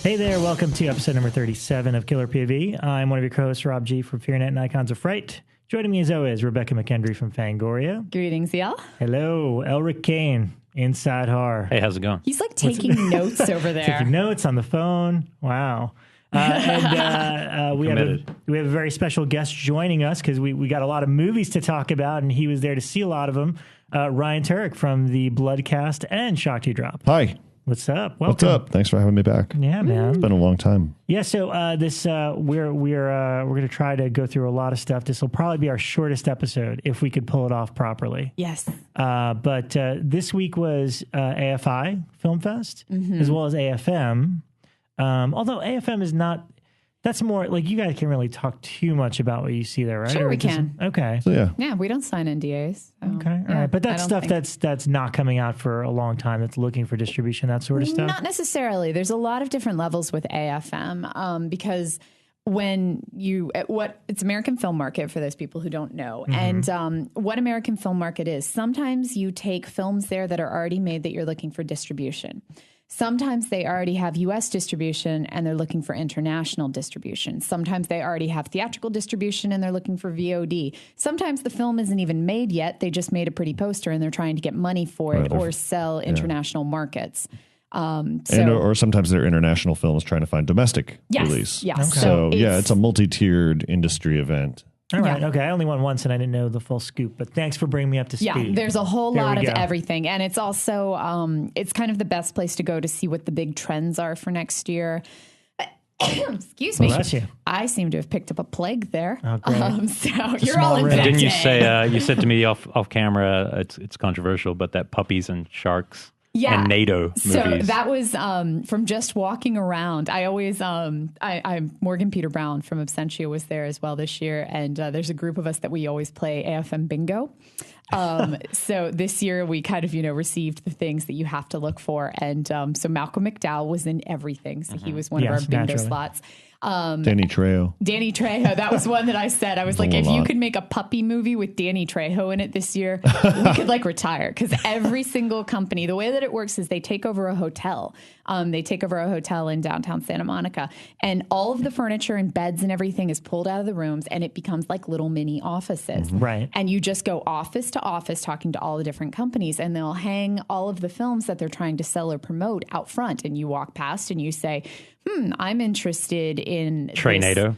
Hey there, welcome to episode number 37 of Killer POV. I'm one of your co-hosts, Rob G. from FEARnet and Icons of Fright. Joining me as always, Rebekah McKendry from Fangoria. Greetings, y'all. Hello, Elric Kane, Inside Horror. Hey, how's it going? He's like taking notes over there. Taking notes on the phone. Wow. We have a very special guest joining us because we got a lot of movies to talk about, and he was there to see a lot of them. Ryan Turek from the Bloodcast and Shock to Drop. Hi. What's up? Welcome. What's up? Thanks for having me back. Yeah, man. It's been a long time. Yeah, so we're going to try to go through a lot of stuff. This will probably be our shortest episode if we could pull it off properly. Yes. But this week was AFI Film Fest as well as AFM. Although AFM is not. That's more like you guys can't really talk too much about what you see there, right? Sure, we can. Okay. So, yeah. Yeah, we don't sign NDAs. So, Okay. All right. But that's stuff that's not coming out for a long time. That's looking for distribution, that sort of stuff. Not necessarily. There's a lot of different levels with AFM because when it's American Film Market for those people who don't know. And what American Film Market is, sometimes you take films there that are already made that you're looking for distribution. Sometimes they already have U.S. distribution and they're looking for international distribution. Sometimes they already have theatrical distribution and they're looking for VOD. Sometimes the film isn't even made yet. They just made a pretty poster and they're trying to get money for it or sell international markets. Or sometimes they're international films trying to find domestic release. Yes. Okay. So it's a multi-tiered industry event. All right. Okay. I only went once and I didn't know the full scoop, but thanks for bringing me up to speed. Yeah, there's a whole lot of everything. And it's also, it's kind of the best place to go to see what the big trends are for next year. Excuse me. Bless you. I seem to have picked up a plague there. Oh, great. So you're all infected. Didn't you say, you said to me off camera, it's controversial, but that puppies and sharks. Yeah. And NATO movies. So that was from just walking around. I always, I'm Morgan Peter Brown from Absentia was there as well this year. And there's a group of us that we always play AFM bingo. So this year we kind of, received the things that you have to look for. And so Malcolm McDowell was in everything. So he was one of our bingo slots. Danny Trejo. That was one that I said. I was like, if you could make a puppy movie with Danny Trejo in it this year, we could retire. Because every single company, the way that it works is they take over a hotel. They take over a hotel in downtown Santa Monica, and all of the furniture and beds and everything is pulled out of the rooms, and it becomes like little mini offices. Right. And you just go office to office talking to all the different companies, and they'll hang all of the films that they're trying to sell or promote out front. And you walk past and you say, I'm interested in Trainado.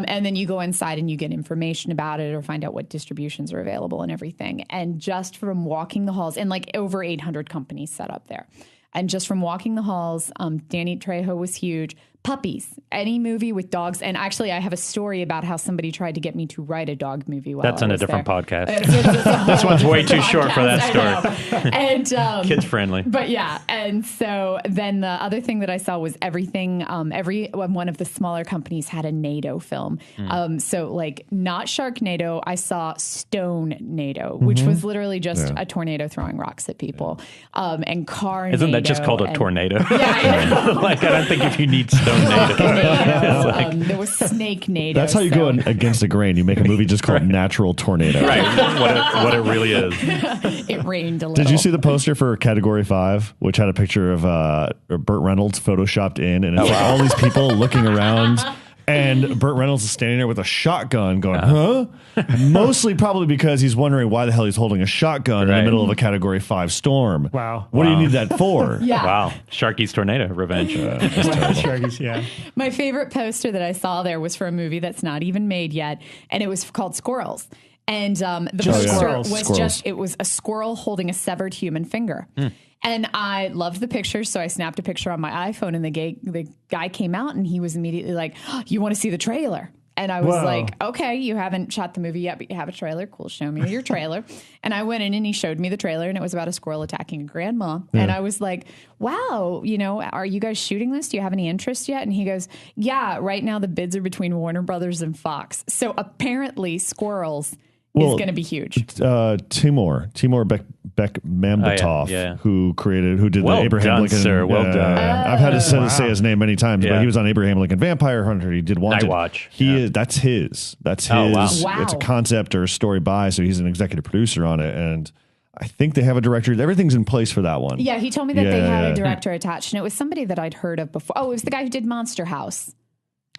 And then you go inside and you get information about it or find out what distributions are available and everything. And just from walking the halls, and over 800 companies set up there. And just from walking the halls, Danny Trejo was huge. Puppies, any movie with dogs. And actually, I have a story about how somebody tried to get me to write a dog movie while That's I on was a different there. podcast. This one's way too short for that story. And kids friendly. But yeah, and so then the other thing that I saw was everything. Every one of the smaller companies had a NATO film. So not Sharknado, I saw Stone-nado, which was literally just a tornado throwing rocks at people. And Car-nado. Isn't that just called a tornado? Yeah. I don't think if you need Stone-nado. There was Snake-nado. That's how you go against the grain. You make a movie just called Natural Tornado. Right. What it really is. It rained a little. Did you see the poster for Category 5, which had a picture of Burt Reynolds photoshopped in, and it's all these people looking around, and Burt Reynolds is standing there with a shotgun going, huh? Mostly probably because he's wondering why the hell he's holding a shotgun in the middle of a Category 5 storm. Wow. What do you need that for? Yeah. Wow. Sharky's Tornado Revenge. Sharkies, yeah. My favorite poster that I saw there was for a movie that's not even made yet, and it was called Squirrels. And the poster was it was a squirrel holding a severed human finger. And I loved the picture, so I snapped a picture on my iPhone, and the guy came out, and he was immediately like, you want to see the trailer? And I was like, okay, you haven't shot the movie yet, but you have a trailer. Cool, show me your trailer. And I went in and he showed me the trailer, and it was about a squirrel attacking a grandma. Yeah. And I was like, wow, are you guys shooting this? Do you have any interest yet? And he goes, yeah, right now the bids are between Warner Brothers and Fox. So apparently Squirrels is going to be huge. Timur Bekmambetov, who did the Abraham Lincoln. Sir. Well done. I've had to say his name many times, but he was on Abraham Lincoln Vampire Hunter. He did Wanted. Night Watch. That's his. Oh, wow. It's a concept or a story by, so he's an executive producer on it. And I think they have a director. Everything's in place for that one. Yeah, he told me that they had a director attached, and it was somebody that I'd heard of before. Oh, it was the guy who did Monster House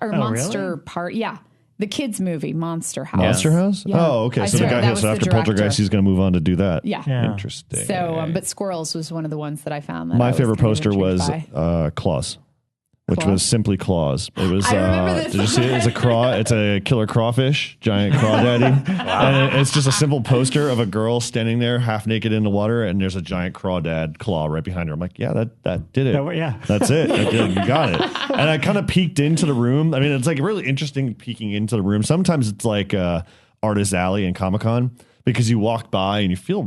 or Monster really? Part. Yeah, the kids movie Monster House. Monster House? Yeah. Oh, okay. So the guy so after Poltergeist, he's going to move on to do that. Yeah. Interesting. So, but Squirrels was one of the ones that I found. That My favorite poster was Claws. Which was simply Claws. It was. I remember this. Did you see it? It's a craw. It's a killer crawfish, giant crawdaddy, and it's just a simple poster of a girl standing there half naked in the water, and there's a giant crawdad claw right behind her. I'm like, yeah, that did it. That's it. You got it. And I kind of peeked into the room. I mean, it's like really interesting peeking into the room. Sometimes it's like Artist Alley and Comic-Con. Because you walk by and you feel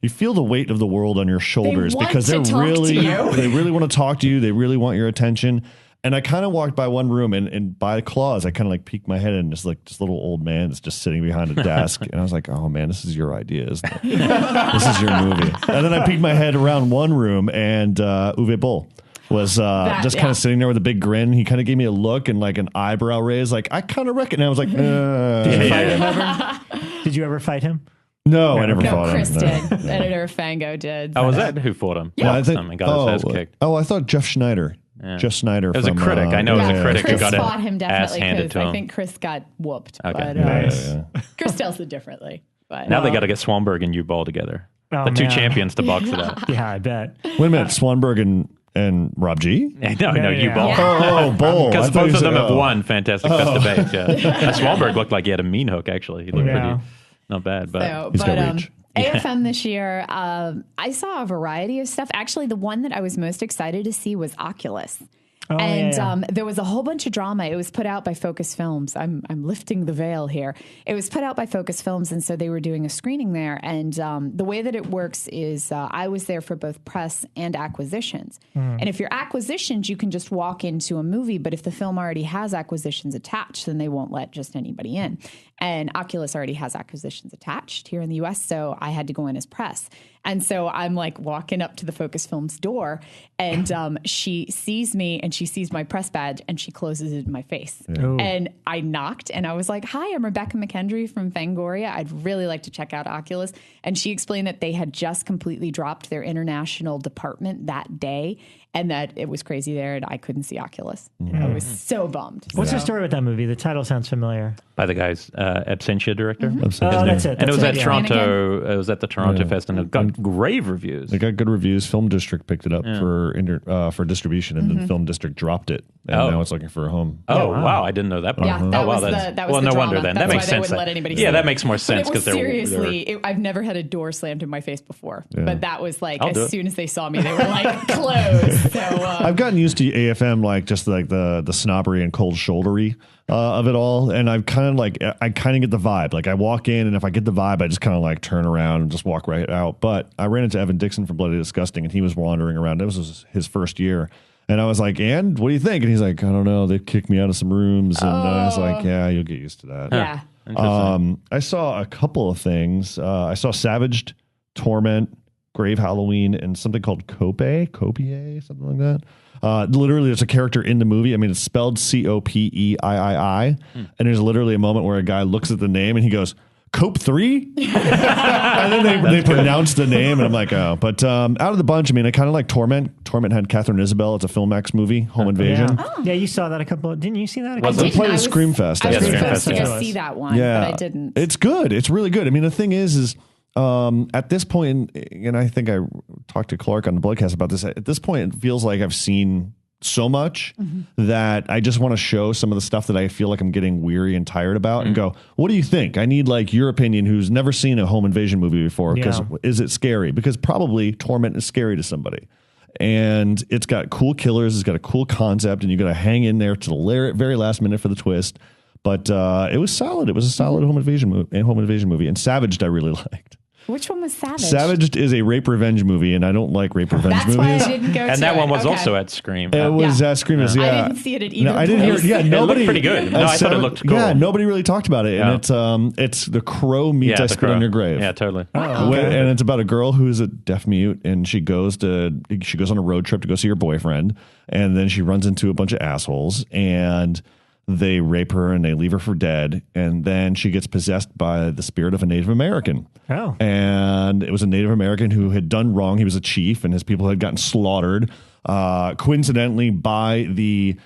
you feel the weight of the world on your shoulders because they really want to talk to you. They really want your attention. And I kind of walked by one room and by Claws, I kind of like peeked my head in, just like this little old man that's just sitting behind a desk. And I was like, oh man, this is your idea, isn't it? This is your movie. And then I peeked my head around one room and Uwe Boll was kind of sitting there with a big grin. He kind of gave me a look and like an eyebrow raise. Like, I kind of reckon. I was like, Did you fight him ever? Did you ever fight him? No, I never fought Chris him. Chris did. Editor Fango did. Oh, was that who fought him? Yeah. I think, and got his ass kicked. Oh, I thought Jeff Schneider. Yeah. Jeff Schneider. It was a critic. I know it was a critic Chris who got fought him ass definitely handed to him. I think Chris got whooped. Okay. But, Chris tells it differently. But now they got to get Swanberg and U-Ball together. The two champions to box it out. Yeah, I bet. Wait a minute, Swanberg and Rob G? No, U-Ball. Oh, Bull. Because both of them have won Fantastic Fest debates. Yeah. Swanberg looked like he had a mean hook, actually. He looked pretty not bad. But he's got reach. AFM this year, I saw a variety of stuff. Actually, the one that I was most excited to see was Oculus. There was a whole bunch of drama. It was put out by Focus Films. I'm lifting the veil here. It was put out by Focus Films, and so they were doing a screening there. And the way that it works is I was there for both press and acquisitions. And if you're acquisitions, you can just walk into a movie. But if the film already has acquisitions attached, then they won't let just anybody in. And Oculus already has acquisitions attached here in the U.S., so I had to go in as press. And so I'm like walking up to the Focus Films door, and she sees me and she sees my press badge and she closes it in my face. And I knocked and I was like, hi, I'm Rebekah McKendry from Fangoria. I'd really like to check out Oculus. And she explained that they had just completely dropped their international department that day and that it was crazy there and I couldn't see Oculus. I was so bummed. What's the story with that movie? The title sounds familiar. By the guy's Absentia director. Oh, that's it. And it was at Toronto. It was at the Toronto Fest, and it got rave reviews. They got good reviews. Film District picked it up for distribution, and then Film District dropped it, and now it's looking for a home. Oh wow, I didn't know that. Yeah, that was well, no wonder then. That's that makes why sense. They wouldn't let anybody see that makes more sense because seriously, I've never had a door slammed in my face before, but that was like as soon as they saw me, they were like closed. So I've gotten used to AFM, like just like the snobbery and cold shouldery of it all, and I kind of get the vibe. Like I walk in, and if I get the vibe, I just kind of like turn around and just walk right out. But I ran into Evan Dixon from Bloody Disgusting, and he was wandering around. It was his first year, and I was like, "And what do you think?" And he's like, "I don't know. They kicked me out of some rooms," and I was like, "Yeah, you'll get used to that." Yeah. I saw a couple of things. I saw Savaged, Torment, Grave Halloween, and something called Copie, something like that. Literally, there's a character in the movie. I mean, it's spelled Copeii, and there's literally a moment where a guy looks at the name and he goes, Cope 3? And then they pronounce the name, and I'm like, oh. But out of the bunch, I mean, I kind of like Torment. Torment had Catherine Isabel. It's a Filmax movie, Home Invasion. Yeah, you saw that didn't you see that? They played at Screamfest. I was supposed to go see that one, but I didn't. It's good. It's really good. I mean, the thing is at this point, and I think I talked to Clark on the Bloodcast about this, at this point, it feels like I've seen so much that I just want to show some of the stuff that I feel like I'm getting weary and tired about and go, what do you think? I need like your opinion, who's never seen a home invasion movie before, because is it scary? Because probably Torment is scary to somebody. And it's got cool killers, it's got a cool concept, and you got to hang in there to the very last minute for the twist. But it was solid. It was a solid home invasion movie. And Savaged I really liked. Which one was Savaged? Savaged is a rape revenge movie, and I don't like rape revenge movies. That's why I didn't go and that one was also at Scream. It was at Scream. I didn't see it at either I didn't hear. Yeah, nobody. It looked pretty good. No, I thought it looked cool. Yeah, nobody really talked about it, and it's The Crow meets I Spit on Your Grave. Yeah, totally. Wow. And it's about a girl who's a deaf mute, and she goes on a road trip to go see her boyfriend, and then she runs into a bunch of assholes, and They rape her and they leave her for dead. And then she gets possessed by the spirit of a Native American. Oh. And it was a Native American who had done wrong. He was a chief and his people had gotten slaughtered, coincidentally by the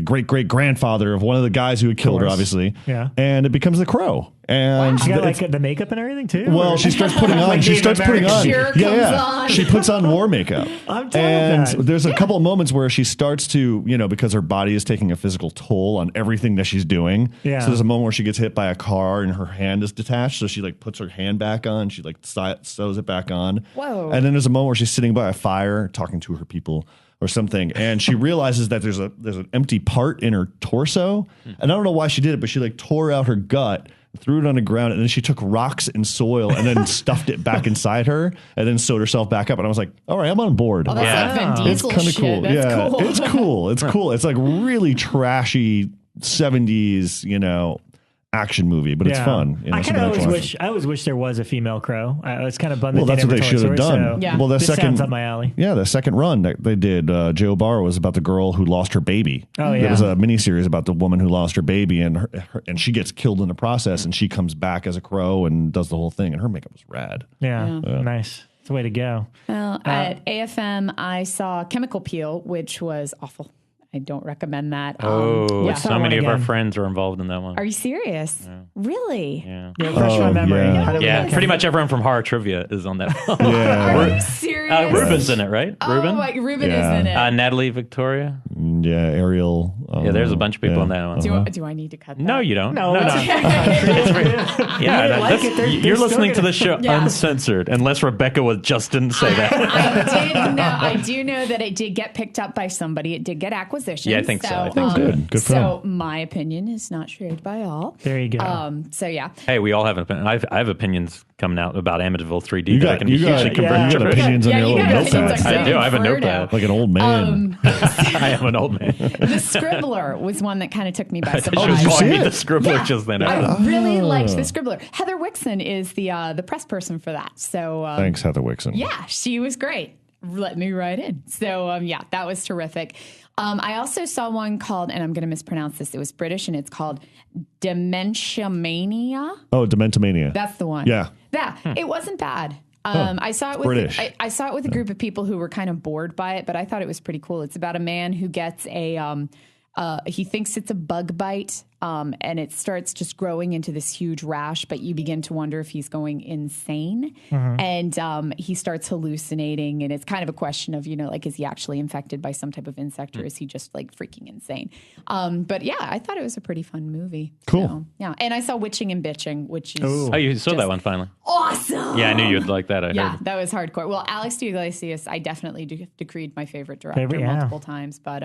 great grandfather of one of the guys who had killed her, obviously. Yeah. And it becomes the Crow. And she got like the makeup and everything too. Well, she starts putting on. Like she starts putting on. On. She puts on war makeup. I'm telling you. There's a couple of moments where she starts to, because her body is taking a physical toll on everything that she's doing. Yeah. So there's a moment where she gets hit by a car and her hand is detached. So she like puts her hand back on. She like sews it back on. Whoa. And then there's a moment where she's sitting by a fire talking to her people or something, and she realizes that there's an empty part in her torso, and I don't know why she did it, but she like tore out her gut, threw it on the ground, and then she took rocks and soil and then stuffed it back inside her, and then sewed herself back up. And I was like, all right, I'm on board. Oh, that's like Vin Diesel It's kind of shit. cool. That's cool. It's cool. It's cool. It's like really trashy 70s, action movie, but it's fun. I kind of always wish there was a female Crow. I was kind of bummed. Well, that's what they should have done. Yeah. Well, this sounds up my alley. Yeah, the second run that they did, Joe Barr was about the girl who lost her baby. Oh, yeah. It was a miniseries about the woman who lost her baby, and and she gets killed in the process, and she comes back as a crow and does the whole thing, and her makeup was rad. Yeah. Nice. It's a way to go. Well, at AFM, I saw Chemical Peel, which was awful. I don't recommend that. So many of our friends are involved in that one. Are you serious? Yeah. Really? Yeah. Fresh my memory. Yeah. Pretty much everyone from Horror Trivia is on that film. Are you serious? Ruben's in it, right? Ruben? Ruben is in it. Natalie Victoria. Yeah, Ariel. There's a bunch of people in that one. Do I need to cut that? No, you don't. No. You're listening to the show uncensored, unless Rebekah just didn't say that. I do know that it did get picked up by somebody. It did get acquisition. Yeah, I think so. Good for So my opinion is not shared by all. There you go. So yeah. Hey, we all have an opinion. I have opinions coming out about Amityville 3D You that got, I can you got, hugely convert you got opinions on your little notepad. I do. I have a notepad. Like an old man. I am an old man. The Scribbler was one that kind of took me by She surprise. was calling me the Scribbler just then. I really liked the Scribbler. Heather Wixon is the press person for that. So Thanks, Heather Wixon. Yeah, she was great. Let me write in. So that was terrific. I also saw one called, and I'm going to mispronounce this. It was British, and it's called Dementia Mania. Oh, Dementomania. That's the one. Yeah. It wasn't bad. I saw it with British. I saw it with a group of people who were kind of bored by it, but I thought it was pretty cool. It's about a man who gets he thinks it's a bug bite, and it starts just growing into this huge rash, but you begin to wonder if he's going insane. And he starts hallucinating, and it's kind of a question of, is he actually infected by some type of insect, or is he just like freaking insane? But yeah, I thought it was a pretty fun movie. Cool. So, yeah. And I saw Witching and Bitching, which is Oh, you saw that one finally. awesome. Yeah, I knew you'd like that. I heard. That was hardcore. Well, Alex D'Iglesias, I definitely decreed my favorite director multiple times, but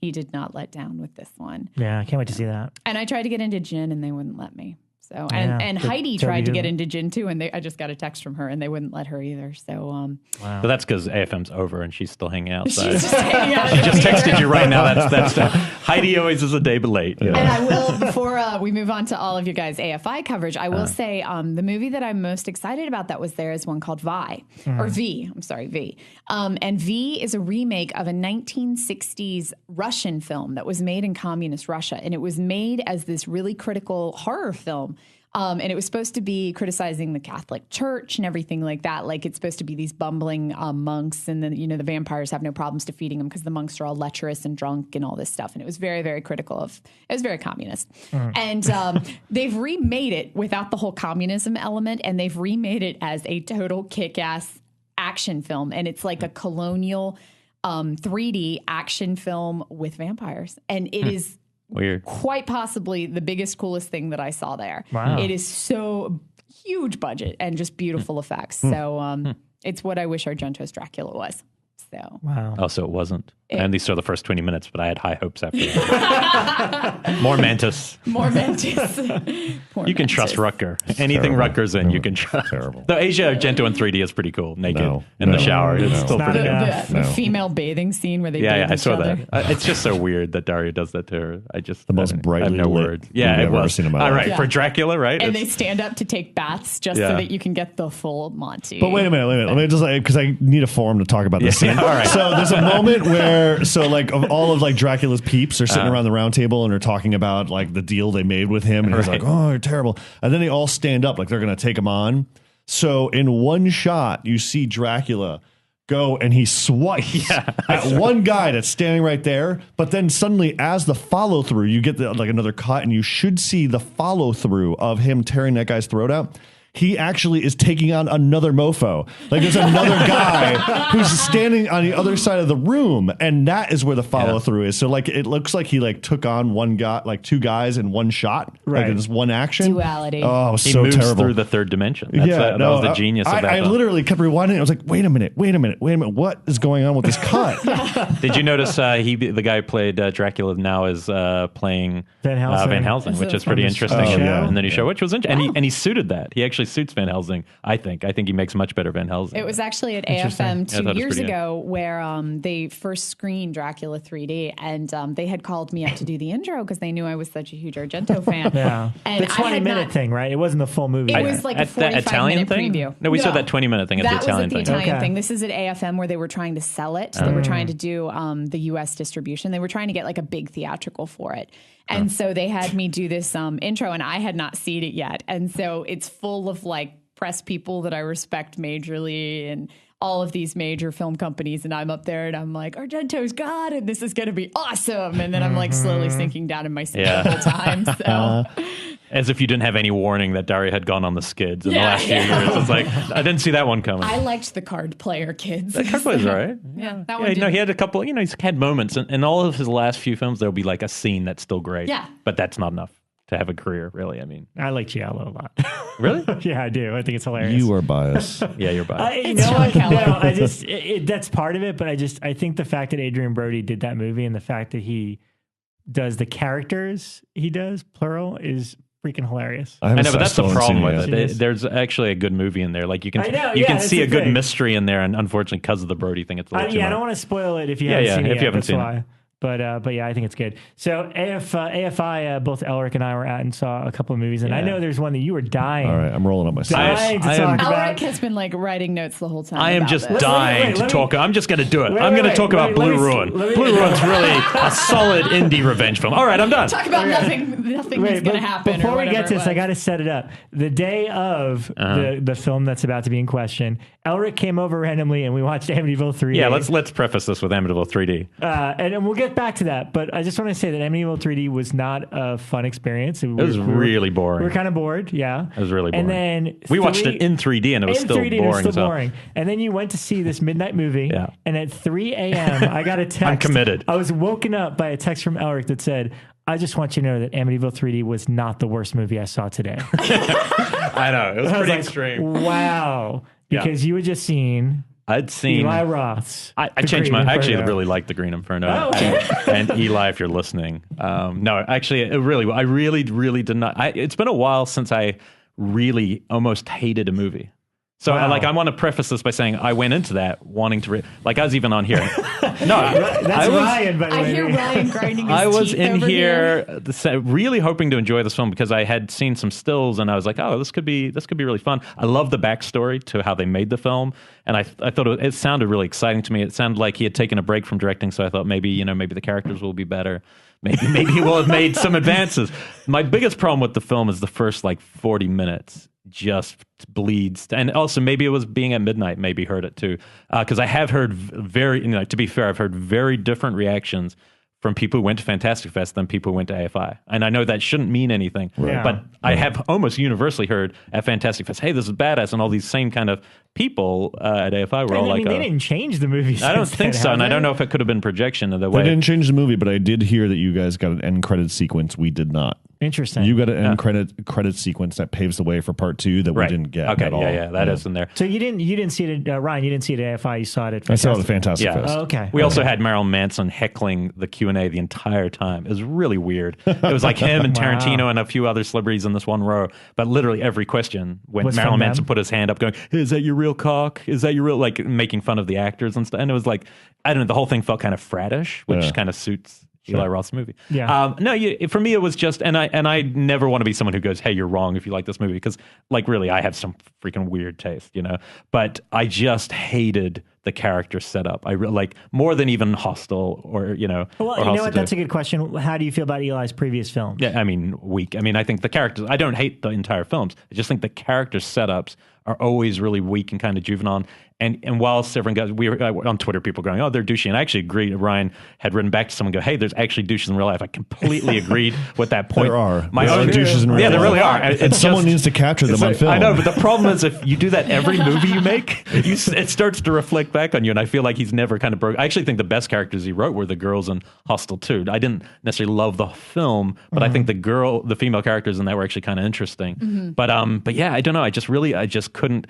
he did not let down with this one. Yeah, I can't wait to see that. And I tried to get into gin, and they wouldn't let me. So and Heidi tried to get into gin too, and I just got a text from her, and they wouldn't let her either. So But that's because AFM's over and she's still hanging outside. she's just hanging out. She just texted you right now. That's Heidi always is a day late. And I will, before we move on to all of your guys' AFI coverage, I will say the movie that I'm most excited about that was there is one called V. And V is a remake of a 1960s Russian film that was made in communist Russia. And it was made as this really critical horror film. And it was supposed to be criticizing the Catholic Church and everything like that. Like, it's supposed to be these bumbling monks, and then, the vampires have no problems defeating them because the monks are all lecherous and drunk and all this stuff. And it was very, very critical of, it was very communist. And they've remade it without the whole communism element, and they've remade it as a total kick-ass action film. And it's like a colonial 3D action film with vampires. And it is weird. Quite possibly the biggest, coolest thing that I saw there. Wow. It is so huge budget and just beautiful effects. So it's what I wish Argento's Dracula was. So wow. Oh, so it wasn't. I only saw the first 20 minutes, but I had high hopes after that. More Mantis. More Mantis. You can trust Rutger. Anything Rutger's in, you can trust. Terrible. Though Asia Argento in 3D is pretty cool. Naked in the shower. It's still Not pretty enough. good. The female bathing scene where they Yeah, bathe I each saw other. that. It's just so weird that Dario does that to her. The most brightly I have no lit words. Yeah, movie it I've ever was. seen in my All life. right, Yeah. for Dracula, right? And they stand up to take baths just so that you can get the full Monty. But wait a minute. Let me just because I need a forum to talk about this scene. all right. So there's a moment where where so like of all of like Dracula's peeps are sitting around the round table and are talking about like the deal they made with him, and he's like, oh, you're terrible, and then they all stand up like they're gonna take him on. So in one shot you see Dracula go and he swipes at one guy that's standing right there, but then suddenly as the follow through you get like another cut and you should see the follow through of him tearing that guy's throat out. He actually is taking on another mofo. Like there's another guy who's standing on the other side of the room, and that is where the follow through is. So like it looks like he like took on one guy, like two guys in one shot, like in this one action. Duality. Oh, it was he so moves terrible through the third dimension. That was the genius of that. I literally kept rewinding. I was like, wait a minute, what is going on with this cut? Did you notice the guy who played Dracula now is playing Van Helsing, which is pretty interesting. And then he showed, which was interesting, and he suited that. He actually suits Van Helsing. I think he makes much better Van Helsing. It was actually at AFM 2 years ago where they first screened Dracula 3D, and they had called me up to do the intro because they knew I was such a huge Argento fan. And the 20-minute thing, right? It wasn't the full movie. It was like a 45-minute preview. No, we saw that 20-minute thing at the Italian thing. That was at the Italian thing. This is at AFM where they were trying to sell it. They were trying to do the U.S. distribution. They were trying to get like a big theatrical for it. And so they had me do this intro, and I had not seen it yet. And so it's full of like press people that I respect majorly and all of these major film companies. And I'm up there and I'm like, Argento's God, and this is going to be awesome. And then I'm like slowly sinking down in my seat the whole time. So. As if you didn't have any warning that Dario had gone on the skids in the last few years. It's like, I didn't see that one coming. I liked the card player kids. The card player's all right. That one he had a couple, he's had moments. In all of his last few films, there'll be like a scene that's still great. Yeah. But that's not enough to have a career, really. I mean, I like Giallo a lot. Really? Yeah, I do. I think it's hilarious. You are biased. Yeah, you're biased. You know what? No, I just that's part of it, but I think the fact that Adrian Brody did that movie and the fact that he does the characters he does, plural, is freaking hilarious. I know, but that's the problem with it. There's actually a good movie in there. Like you can see a good mystery in there, and unfortunately, because of the Brody thing, it's a little too much. I don't want to spoil it if you haven't seen it. If you haven't seen it. But yeah, I think it's good. So AFI, both Elric and I were at and saw a couple of movies, and I know there's one that you were dying. All right, I'm rolling up my sleeves. Elric has been like writing notes the whole time. I am just dying to talk. I'm just going to do it. I'm going to talk about Blue Ruin. Blue Ruin's really a solid indie revenge film. All right, I'm done. Talk about nothing that's going to happen. Before we get to this, I got to set it up. The day of the film that's about to be in question, Elric came over randomly, and we watched Amityville 3D. Yeah, let's preface this with Amityville 3D. And we'll get back to that, but I just want to say that Amityville 3D was not a fun experience. It was really boring. We were kind of bored, yeah. It was really boring. And then we watched it in 3D, and it was still boring. And then you went to see this midnight movie, and at 3 a.m., I got a text. I'm committed. I was woken up by a text from Elric that said, I just want you to know that Amityville 3D was not the worst movie I saw today. I know. It was pretty extreme. Wow. Because you had just seen... I'd seen Eli Roth's. I changed my. I actually really liked the Green Inferno. Oh, okay. and Eli, if you're listening, no, actually, I really did not. It's been a while since I really almost hated a movie. So, I want to preface this by saying I went into that wanting to, I was even on here. No, that's Ryan, by the way. I hear Ryan grinding his I was teeth in over here really hoping to enjoy this film because I had seen some stills and I was like, oh, this could be really fun. I love the backstory to how they made the film, and I thought it sounded really exciting to me. It sounded like he had taken a break from directing, so I thought maybe the characters will be better. Maybe he will have made some advances. My biggest problem with the film is the first 40 minutes just bleeds, and also maybe it was being at midnight maybe hurt it too, because I have heard to be fair, I've heard very different reactions from people who went to Fantastic Fest than people who went to AFI. And I know that shouldn't mean anything, but I have almost universally heard at Fantastic Fest, hey, this is badass, and all these same kind of people at AFI were all like... they didn't change the movie. I don't think so, and I don't know if it could have been projection of the way... They didn't change the movie, but I did hear that you guys got an end credit sequence. We did not. Interesting. You got an end credit sequence that paves the way for part 2 that we didn't get at all. Yeah, that is in there. So you didn't see it, Ryan, you didn't see it at AFI, you saw it at Fantastic. I saw it at Fantastic Fest. Oh, okay. We also had Marilyn Manson heckling the Q&A the entire time. It was really weird. It was like him and Tarantino and a few other celebrities in this one row, but literally every question when Marilyn Manson put his hand up going, hey, is that your real cock? Is that your real, making fun of the actors and stuff. And it was like, I don't know, the whole thing felt kind of fratish, which kind of suits Eli Roth's movie. Yeah. For me, it was just, and I never want to be someone who goes, hey, you're wrong if you like this movie, because really, I have some freaking weird taste, but I just hated the character setup. I like more than even Hostel or, you know. Well, you know what? That's a good question. How do you feel about Eli's previous films? Yeah, I mean, weak. I mean, I think the characters, I don't hate the entire films. I just think the character setups are always really weak and kind of juvenile. And whilst everyone got, we were on Twitter, people going, oh, they're douchey. And I actually agreed. Ryan had written back to someone, go, hey, there's actually douches in real life. I completely agreed with that point. There are. My own douches in real life. Yeah, there really are. And someone needs to capture them on film. I know, but the problem is if you do that every movie you make, it starts to reflect back on you. And I feel like he's never kind of broke. I actually think the best characters he wrote were the girls in Hostel 2. I didn't necessarily love the film, but I think the female characters in that were actually kind of interesting. But yeah, I don't know. I just couldn't.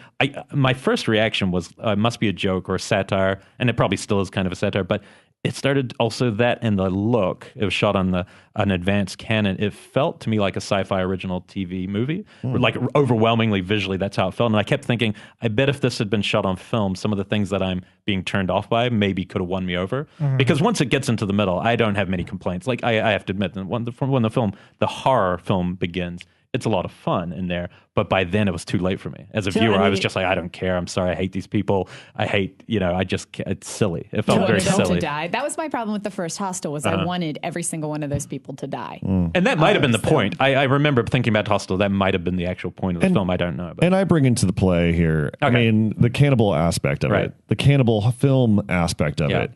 My first reaction was, it must be a joke or a satire, and it probably still is kind of a satire, but it started also that and the look. It was shot on an advanced Canon. It felt to me like a sci-fi original TV movie, like overwhelmingly visually. That's how it felt. And I kept thinking, I bet if this had been shot on film, some of the things that I'm being turned off by maybe could have won me over. Because once it gets into the middle, I don't have many complaints. Like I have to admit, when the horror film begins, it's a lot of fun in there, but by then it was too late for me. As a viewer, I was just like, I don't care. I'm sorry. I hate these people. I hate, it's silly. It felt very silly. To die. That was my problem with the first Hostel was I wanted every single one of those people to die. And that might have been the point. I remember thinking about Hostel. That might have been the actual point of the film. I don't know. But. And I bring into the play here, I mean, the cannibal aspect of it, the cannibal film aspect of it.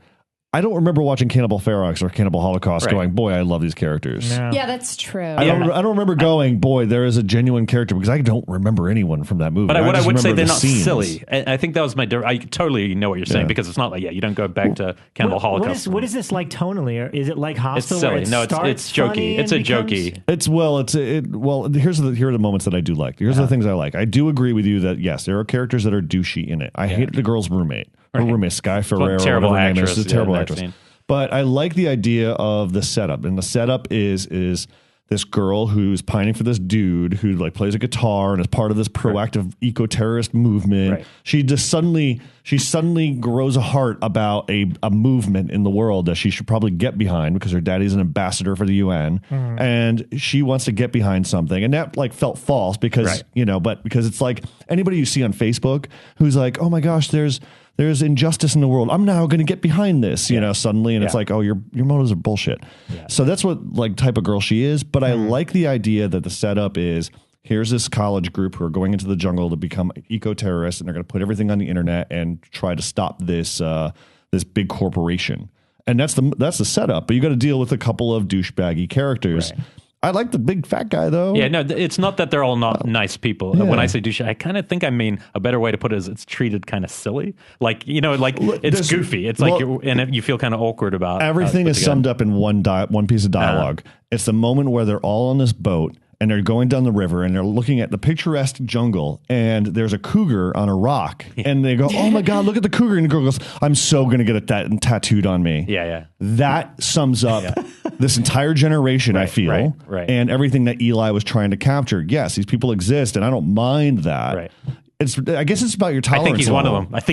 I don't remember watching Cannibal Ferox or Cannibal Holocaust going, boy, I love these characters. No. Yeah, that's true. I don't remember going, boy, there is a genuine character, because I don't remember anyone from that movie. But what I would say, they're not silly. I think that was I totally know what you're saying, because it's not like, you don't go back to Cannibal Holocaust. What is this like tonally? Or is it like Hostel? It's silly. No, it's jokey. It's a jokey. Here are the moments that I do like. Here's the things I like. I do agree with you that, yes, there are characters that are douchey in it. I hate the girl's roommate. Her roommate, Sky Ferrero, terrible actress. She's a terrible actress. But I like the idea of the setup. And the setup is this girl who's pining for this dude who like plays a guitar and is part of this proactive eco-terrorist movement. Right. She suddenly grows a heart about a movement in the world that she should probably get behind, because her daddy's an ambassador for the UN, and she wants to get behind something. And that like felt false because, but because it's like anybody you see on Facebook who's like, oh my gosh, there's injustice in the world. I'm now going to get behind this, suddenly. And it's like, oh, your motives are bullshit. Yeah. So that's what like type of girl she is. But I like the idea that the setup is, here's this college group who are going into the jungle to become eco-terrorists, and they're going to put everything on the internet and try to stop this big corporation. And that's the setup. But you got to deal with a couple of douchebaggy characters. Right. I like the big fat guy, though. Yeah, no, it's not that they're all not nice people. Yeah. When I say douche, I kind of think I mean a better way to put it is it's treated kind of silly. Like, it's goofy. It's and you feel kind of awkward about everything is summed up in one piece of dialogue. It's the moment where they're all on this boat and they're going down the river and they're looking at the picturesque jungle, and there's a cougar on a rock, and they go, oh my God, look at the cougar. And the girl goes, I'm so going to get it tattooed on me. Yeah. That sums up this entire generation, I feel, and everything that Eli was trying to capture. Yes, these people exist, and I don't mind that. Right. I guess it's about your tolerance. I think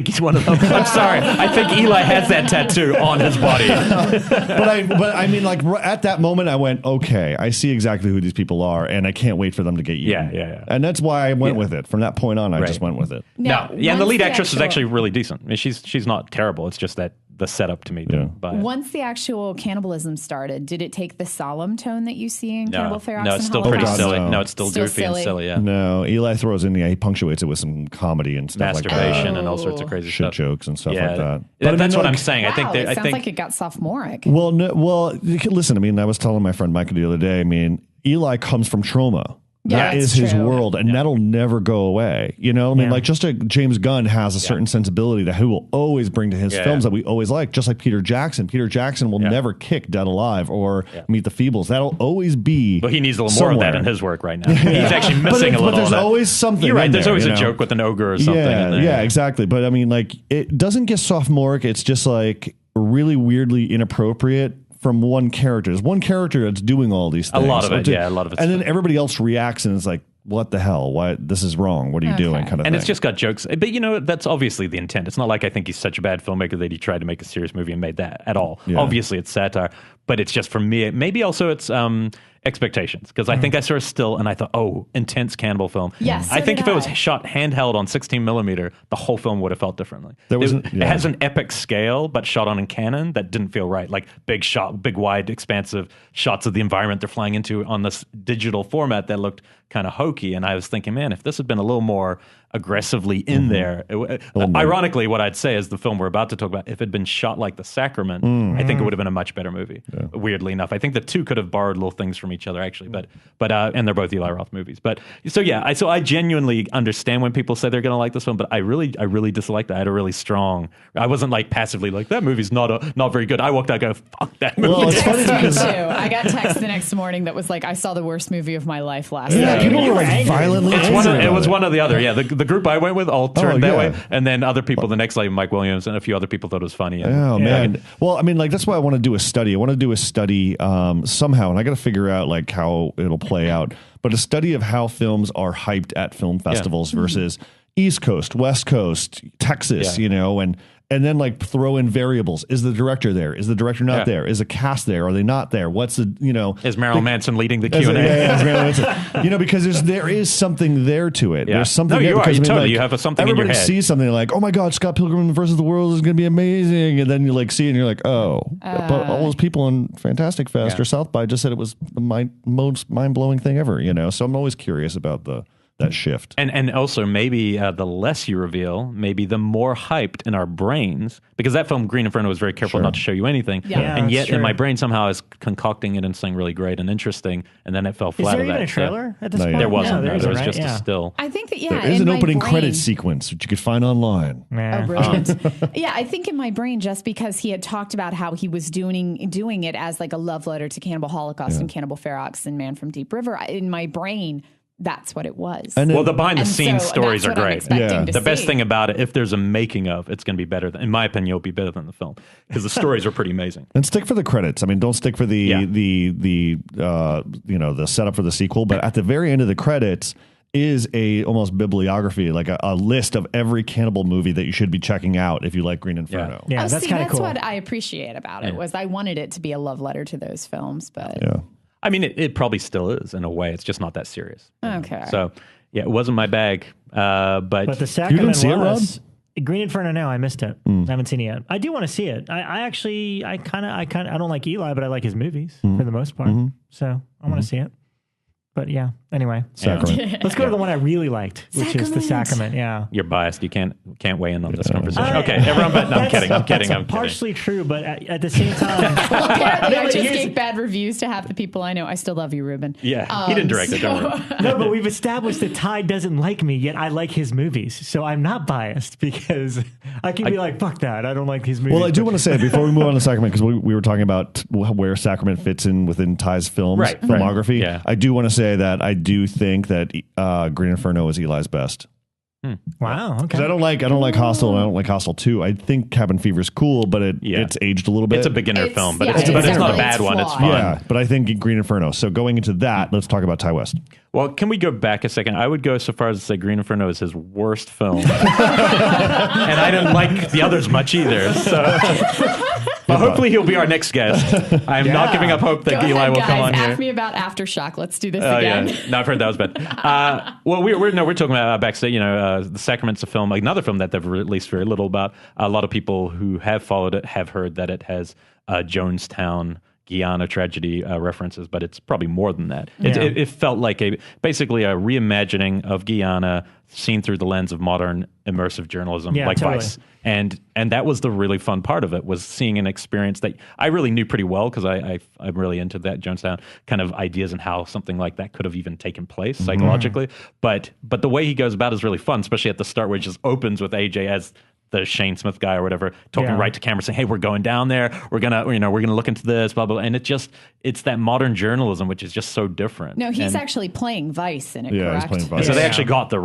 he's one of them. I'm sorry. I think Eli has that tattoo on his body. but I mean, like at that moment, I went, okay, I see exactly who these people are, and I can't wait for them to get eaten. Yeah. And that's why I went with it. From that point on, I just went with it. And the lead actress is actually really decent. I mean, she's not terrible. It's just that the setup to me didn't buy it. Once the actual cannibalism started, did it take the solemn tone that you see in Cannibal Ferox? No, it's still pretty silly. No, it's still goofy and silly. Yeah. No, Eli throws in he punctuates it with some comedy and stuff, masturbation and all sorts of crazy shit jokes and stuff like that. But that's what I'm saying. Wow, I think like it got sophomoric. Well, listen. I mean, I was telling my friend Micah the other day. I mean, Eli comes from trauma. That is his world, and that'll never go away. I mean, like just James Gunn has a certain sensibility that he will always bring to his films that we always like, just like Peter Jackson. Peter Jackson will never kick Dead Alive or Meet the Feebles. That'll always be. But he needs a little more of that in his work right now. He's actually missing a little. But there's always something. You're right. There's always a joke with an ogre or something. Yeah, exactly. But I mean, like it doesn't get sophomoric. It's just like really weirdly inappropriate. From one character. There's one character that's doing all these things. A lot of it. And then everybody else reacts and is like, what the hell? Why? This is wrong. What are you doing? Kind of and thing. It's just got jokes. But that's obviously the intent. It's not like I think he's such a bad filmmaker that he tried to make a serious movie and made that at all. Yeah. Obviously it's satire, but it's just for me. Maybe also it's expectations, because I think I saw a still and I thought, oh, intense cannibal film. Yes, I so think did if it was I. shot handheld on 16 millimeter, the whole film would have felt differently. It has an epic scale, but shot on a Canon that didn't feel right. Like big wide, expansive shots of the environment they're flying into on this digital format that looked kind of hokey. And I was thinking, man, if this had been a little more aggressively in there, ironically, what I'd say is the film we're about to talk about, if it had been shot like The Sacrament, I think it would have been a much better movie. Weirdly enough, I think the two could have borrowed little things from each other, actually. But and they're both Eli Roth movies. But so yeah, I genuinely understand when people say they're going to like this film, but I really disliked it. I had a really strong. I wasn't like passively like that movie's not very good. I walked out going, fuck that movie. Well, it's funny because I got text the next morning that was like, I saw the worst movie of my life last night. people were like violently. It was one or the other. Yeah, the group I went with all turned that way, and then other people the next, like Mike Williams and a few other people thought it was funny. Oh man! Well, I mean, like that's why I want to do a study. I want to do a study somehow, and I got to figure out like how it'll play out. But a study of how films are hyped at film festivals versus East Coast, West Coast, Texas, and then like throw in variables. Is the director there? Is the director not there? Is a cast there? Are they not there? What's the, Is Marilyn Manson leading the Q&A? Because there is something there to it. There's something there. Because, you have something in your head. Everybody sees something like, oh my God, Scott Pilgrim versus the World is going to be amazing. And then you like see it and you're like, but all those people in Fantastic Fest or South by just said it was the most mind-blowing thing ever, So I'm always curious about that shift. And also maybe the less you reveal, maybe the more hyped in our brains, because that film Green Inferno was very careful not to show you anything. And yet in my brain somehow I was concocting it and something really great and interesting, and then it fell flat. Is there even a trailer at this point? There wasn't. No, there was just a still. I think that, there is an opening credits sequence which you could find online. Oh, brilliant. I think in my brain, just because he had talked about how he was doing it as like a love letter to Cannibal Holocaust and Cannibal Ferox and Man from Deep River, in my brain, that's what it was. Well, the behind-the-scenes stories are great. The best thing about it, if there's a making of, it's going to be better. In my opinion, it'll be better than the film because the stories are pretty amazing. And stick for the credits. I mean, don't stick for the setup for the sequel. But at the very end of the credits is a almost bibliography, like a list of every cannibal movie that you should be checking out if you like Green Inferno. Yeah, that's kind of cool. That's what I appreciate about it. Was I wanted it to be a love letter to those films, but I mean, it probably still is in a way. It's just not that serious. Okay. So, it wasn't my bag. But the Sacrament was. Green Inferno. No, I missed it. I haven't seen it yet. I do want to see it. I don't like Eli, but I like his movies for the most part. So I want to see it. But yeah, anyway. Sacrament. Let's go to the one I really liked, which is the Sacrament. Yeah. You're biased. You can't weigh in on this conversation. Okay, everyone, but I'm kidding. I'm kidding. Partially true, but at the same time. Well, apparently I just gave bad reviews to half the people I know. I still love you, Ruben. Yeah, he didn't direct it, don't worry. No, but we've established that Ty doesn't like me, yet I like his movies. So I'm not biased because I can be like, fuck that. I don't like his movies. Well, I do want to say, before we move on to Sacrament, because we were talking about where Sacrament fits in within Ty's filmography. Yeah. I do want to say that I do think that Green Inferno is Eli's best. Wow. Okay. Because I don't like Hostel and I don't like Hostel 2. I think Cabin Fever is cool, but it's aged a little bit. It's a beginner film, but it's not a bad one. It's fun. Yeah, but I think Green Inferno. So going into that, let's talk about Ty West. Well, can we go back a second? I would go so far as to say Green Inferno is his worst film. And I didn't like the others much either. So. But hopefully he'll be our next guest. I'm not giving up hope that Eli will come on here. Ask me about Aftershock. Let's do this again. Yeah. No, I've heard that was bad. Well, we're talking about backstage. The Sacrament's a film, another film that they've released very little about. A lot of people who have followed it have heard that it has Jonestown, Guyana tragedy references, but it's probably more than that. It felt like basically a reimagining of Guyana seen through the lens of modern immersive journalism, like totally. Vice. And that was the really fun part of it, was seeing an experience that I really knew pretty well because I'm really into that Jonestown kind of ideas and how something like that could have even taken place psychologically. But the way he goes about it is really fun, especially at the start where it just opens with AJ as the Shane Smith guy or whatever, talking right to camera, saying, "Hey, we're going down there. We're gonna look into this, blah blah." And it's that modern journalism, which is just so different. No, he's actually playing Vice in it. Yeah, correct? he's playing Vice. So they actually got the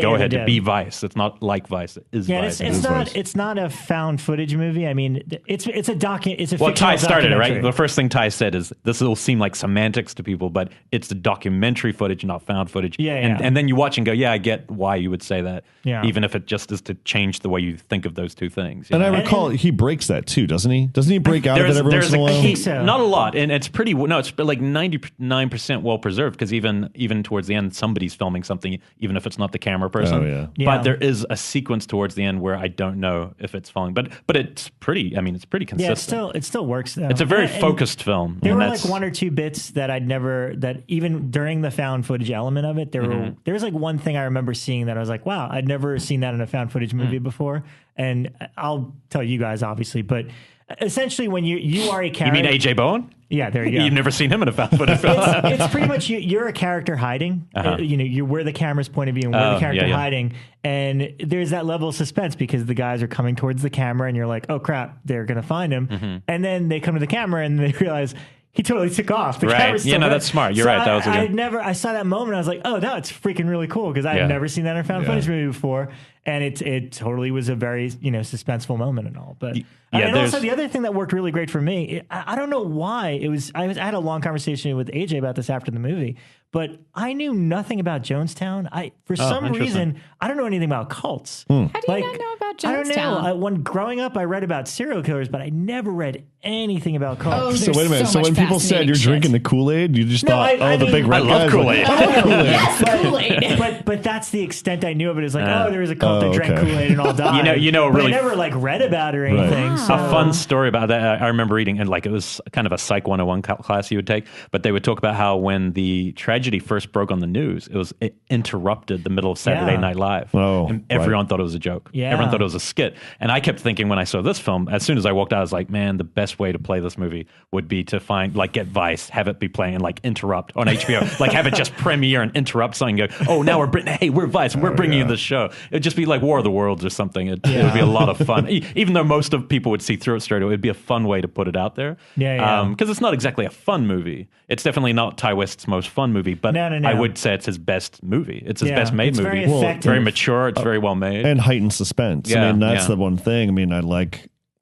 go ahead to be Vice. It's not like Vice. It is Vice. It's not a found footage movie. I mean, it's a Well, Ty started it, right? The first thing Ty said is this will seem like semantics to people, but it's the documentary footage, not found footage. Yeah. And then you watch and go, yeah, I get why you would say that. Yeah. Even if it just is to change change the way you think of those two things. And I recall he breaks that too, doesn't he? Doesn't he break out of it every once in a while? I think so. Not a lot, and it's pretty. No, it's like 99% well preserved because even towards the end, somebody's filming something, even if it's not the camera person. Oh, yeah. But there is a sequence towards the end where I don't know if it's falling, but it's pretty. I mean, it's pretty consistent. Yeah, it still works though. It's a very focused film. There were like one or two bits that that even during the found footage element of it, there was like one thing I remember seeing that I was like, wow, I'd never seen that in a found footage movie before. And I'll tell you guys obviously, but essentially when you are a character. You mean AJ Bowen? Yeah, there you go. You've never seen him in a found footage film. It's pretty much you're a character hiding. You're where the camera's point of view and where the character hiding. And there's that level of suspense because the guys are coming towards the camera and you're like, oh crap, they're going to find him. And then they come to the camera and they realize he totally took off. The camera's still there. That's smart. You're right. That was a good. I saw that moment. I was like, oh, that's freaking really cool because I had never seen that in a found footage movie before. And it totally was a very, suspenseful moment and all. But and also the other thing that worked really great for me, I don't know why it was. I had a long conversation with AJ about this after the movie, but I knew nothing about Jonestown. For some reason, I don't know anything about cults. How do you not know about Jonestown? I don't know. When growing up, I read about serial killers, but I never read anything about cults. So wait a minute. So when people said you're drinking the Kool-Aid, you just thought, the big red guys. Kool-Aid. Kool-Aid. But that's the extent I knew of it. Is like, there was a cult that drank Kool-Aid and all died. Really, I never read about it or anything. So. A fun story about that. I remember reading, and it was kind of a Psych 101 class you would take, but they would talk about how when the tragedy first broke on the news, it interrupted the middle of Saturday Night Live. And everyone thought it was a joke. Yeah. Everyone thought it was a skit. And I kept thinking when I saw this film, as soon as I walked out, I was like, man, the best way to play this movie would be to get Vice, have it be playing and interrupt on HBO, have it just premiere and interrupt something and go, oh, now we're Vice, we're bringing you this show. It would just be like War of the Worlds or something. It would be a lot of fun. Even though most of people would see through it straight away, it would be a fun way to put it out there. Because it's not exactly a fun movie. It's definitely not Ty West's most fun movie, but no. I would say it's his best movie. It's his best made movie. It's very mature. It's very well made. And heightened suspense. Yeah, I mean, that's the one thing.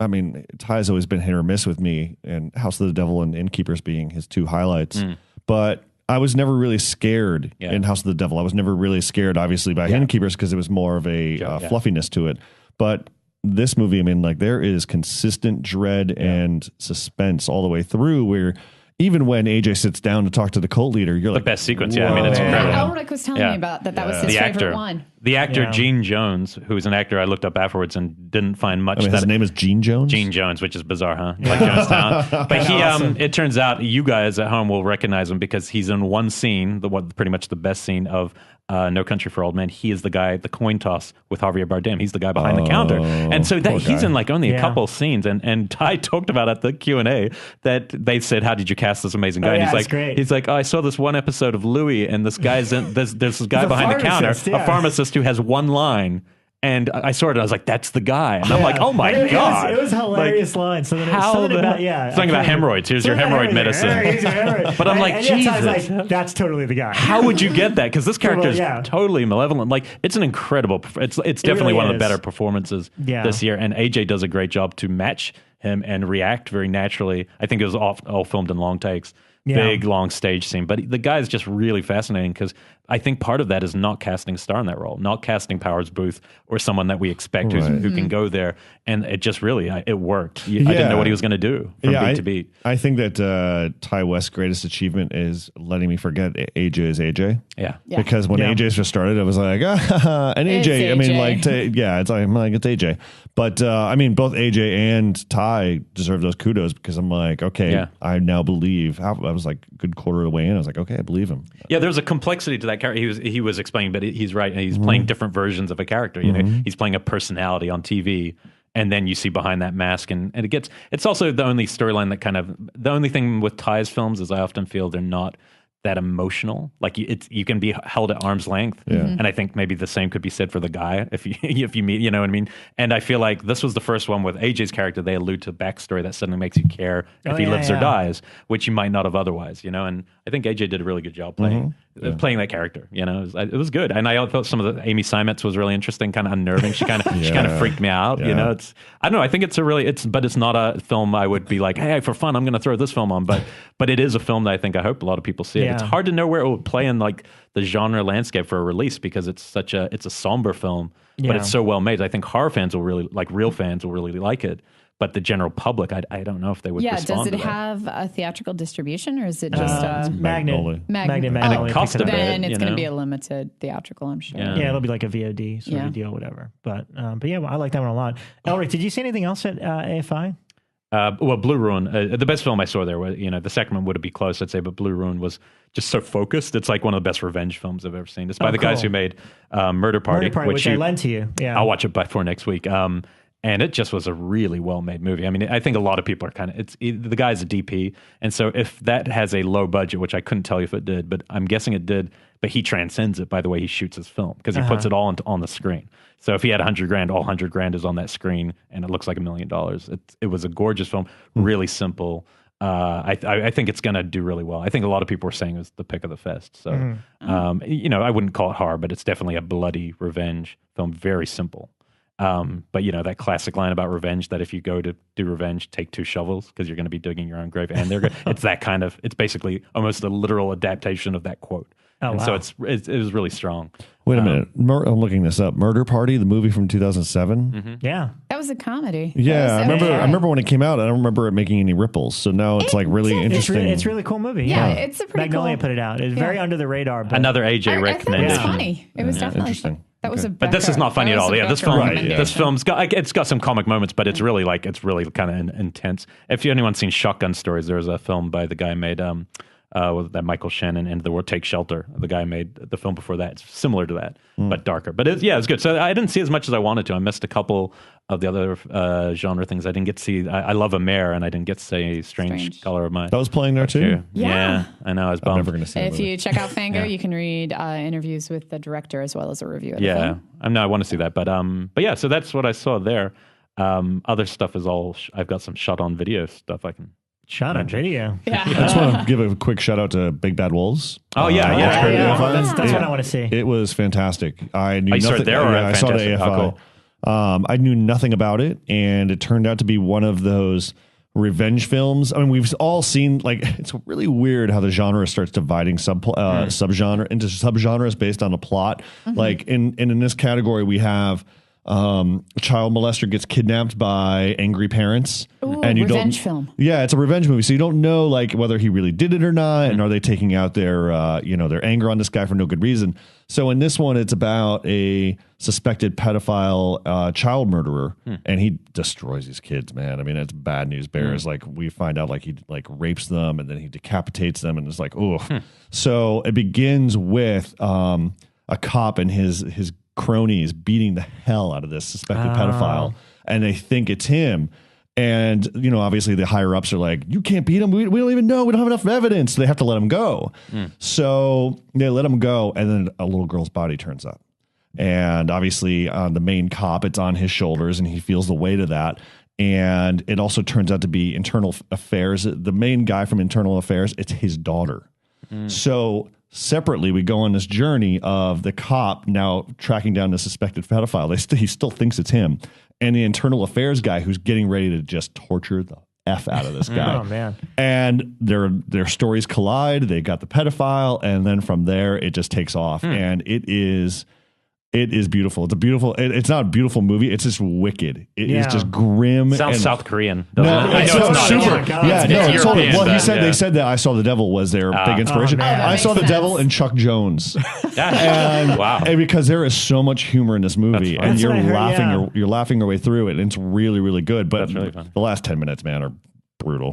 I mean, Ty's always been hit or miss with me, and House of the Devil and Innkeepers being his two highlights. But I was never really scared in House of the Devil. I was never really scared, obviously, by Innkeepers because it was more of a fluffiness to it. But this movie, I mean, there is consistent dread and suspense all the way through where even when AJ sits down to talk to the cult leader, you're the best sequence. Yeah, I mean, it's incredible. Elric was telling me about that. That was his favorite one. The actor Gene Jones, who is an actor I looked up afterwards and didn't find much. His name is Gene Jones? Gene Jones, which is bizarre, huh? Like Jonestown. But he, it turns out you guys at home will recognize him because he's in one scene, pretty much the best scene of No Country for Old Men. He is the guy at the coin toss with Javier Bardem. He's the guy behind the counter. And so he's in only a couple scenes. And Ty talked about at the Q&A that they said, how did you cast this amazing guy? And he's like, oh, I saw this one episode of Louis and this guy's there's this guy behind the counter, a pharmacist who has one line. And I saw it, and I was like, that's the guy. And I'm like, oh my God. It was a hilarious line. So something about hemorrhoids. Here's your hemorrhoid medicine. But I'm like, Jesus. That's totally the guy. How would you get that? Because this character is totally malevolent. It's an incredible, it's definitely really one of the better performances this year. And AJ does a great job to match him and react very naturally. I think it was all filmed in long takes. Big, long stage scene. But the guy is just really fascinating because I think part of that is not casting a star in that role, not casting Powers Booth or someone that we expect who can go there. And it just really, it worked. I didn't know what he was going to do from beat to beat. I think that Ty West's greatest achievement is letting me forget AJ is AJ. Yeah. Because when AJ just started, I was like, and AJ. I mean, it's AJ. But I mean, both AJ and Ty deserve those kudos because I'm like, okay, I now believe. I was like a good quarter of the way in. I was like, okay, I believe him. Yeah, there's a complexity to that character. He was explaining, but he's right. He's playing different versions of a character. You know, he's playing a personality on TV. And then you see behind that mask, and it's also the only storyline that the only thing with Ty's films is I often feel they're not that emotional. Like you can be held at arm's length. Yeah. And I think maybe the same could be said for the guy if you meet, you know what I mean? And I feel like this was the first one with AJ's character. They allude to backstory that suddenly makes you care if he lives or dies, which you might not have otherwise, you know? And I think AJ did a really good job playing playing that character. It was good, and I thought some of the Amy Seimetz was really interesting, kind of unnerving. She kind of freaked me out. Yeah. It's I don't know. I think but it's not a film I would be like, hey, for fun, I'm going to throw this film on. But it is a film that I hope a lot of people see it. It's hard to know where it would play in like the genre landscape for a release because it's a somber film, but it's so well made. I think horror fans will really real fans will really like it. But the general public, I don't know if they would respond to that. Does it have a theatrical distribution or is it just Magnet? Magnet. And it cost a bit. Then it's going to be a limited theatrical, I'm sure. Yeah, it'll be like a VOD sort of deal, whatever. But yeah, I like that one a lot. Elric, did you see anything else at AFI? Well, Blue Ruin, the best film I saw there was, The Sacrament would be close, I'd say, but Blue Ruin was just so focused. It's like one of the best revenge films I've ever seen. It's by the guys who made Murder Party, which I lent to you. Yeah, I'll watch it before next week. And it just was a really well-made movie. I mean, I think a lot of people are the guy's a DP. And so if that has a low budget, which I couldn't tell you if it did, but I'm guessing it did, but he transcends it by the way he shoots his film because he puts it all on the screen. So if he had $100,000, all $100,000 is on that screen and it looks like $1 million. It was a gorgeous film, really simple. I think it's going to do really well. I think a lot of people were saying it was the pick of the fest. So, I wouldn't call it horror, but it's definitely a bloody revenge film, very simple. But that classic line about revenge, that if you go to do revenge, take 2 shovels because you're going to be digging your own grave. And it's basically almost a literal adaptation of that quote. Oh, wow. So it was really strong. Wait a minute. I'm looking this up. Murder Party, the movie from 2007. Mm-hmm. Yeah. That was a comedy. Yeah, I remember when it came out. I don't remember it making any ripples. So now it's like really interesting. It's a really cool movie. Yeah, it's a pretty Magnolia cool. put it out. It's very under the radar. But Another AJ recommendation. I thought it was funny. It was definitely interesting. That was a But this is not funny at all. Yeah, this film's got some comic moments, but it's really kind of intense. If anyone's seen Shotgun Stories, there was a film by the guy who made that Michael Shannon and The War Take Shelter. The guy made the film before that. It's similar to that, but darker. But it's good. So I didn't see as much as I wanted to. I missed a couple of the other genre things. I didn't get to see. I love A Mare, and I didn't get to say Strange Color of Mine. That was playing there too? Yeah, I know. I was bummed. I'm never going to see it. If you check out Fango, you can read interviews with the director as well as a review of the film. I want to see that. But yeah, so that's what I saw there. Other stuff is all, I've got some shot on video stuff I can. Shot on video. Yeah. I just want to give a quick shout out to Big Bad Wolves. Oh, yeah. That's what I want to see. It was fantastic. I knew you saw it there or I saw it at AFI. Oh, cool. I knew nothing about it, and it turned out to be one of those revenge films. I mean, we've all seen, it's really weird how the genre starts dividing subgenre into subgenres based on a plot. Mm-hmm. In this category, we have a child molester gets kidnapped by angry parents. Ooh, and revenge film. Yeah, it's a revenge movie. So you don't know whether he really did it or not, and are they taking out their their anger on this guy for no good reason. So in this one, it's about a suspected pedophile child murderer, and he destroys these kids, man. I mean, it's bad news bears. We find out he rapes them and then he decapitates them, and it's So it begins with a cop and his cronies beating the hell out of this suspected pedophile, and they think it's him. And, obviously the higher ups are like, you can't beat him. We don't even know. We don't have enough evidence. So they have to let him go. So they let him go. And then a little girl's body turns up. And obviously the main cop, it's on his shoulders and he feels the weight of that. And it also turns out to be Internal Affairs. The main guy from Internal Affairs, it's his daughter. So separately, we go on this journey of the cop now tracking down the suspected pedophile. He still thinks it's him. And the Internal Affairs guy who's getting ready to just torture the F out of this guy. Oh, man. And their stories collide. They got the pedophile. And then from there, it just takes off. And it is beautiful. It's not a beautiful movie. It's just wicked. It is just grim. Sounds South Korean. No, I know it's not. Super. It's European, well, they said that I Saw the Devil was their big inspiration. I Saw the Devil and Chuck Jones. And because there is so much humor in this movie, and you're laughing your way through it, and it's really, really good. But really the last 10 minutes, man, are brutal.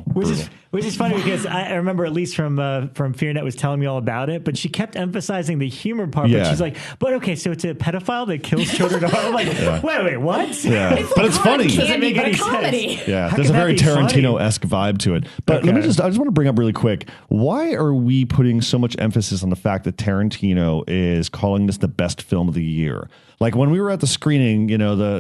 Which is funny because I remember at least from FEARnet was telling me all about it, but she kept emphasizing the humor part. But she's like, but okay, so it's a pedophile that kills children. I'm like, wait, what? Yeah, but it's funny. It doesn't make any comedy. sense. Yeah, there's a very Tarantino-esque vibe to it. But I just want to bring up really quick, why are we putting so much emphasis on the fact that Tarantino is calling this the best film of the year? Like when we were at the screening, the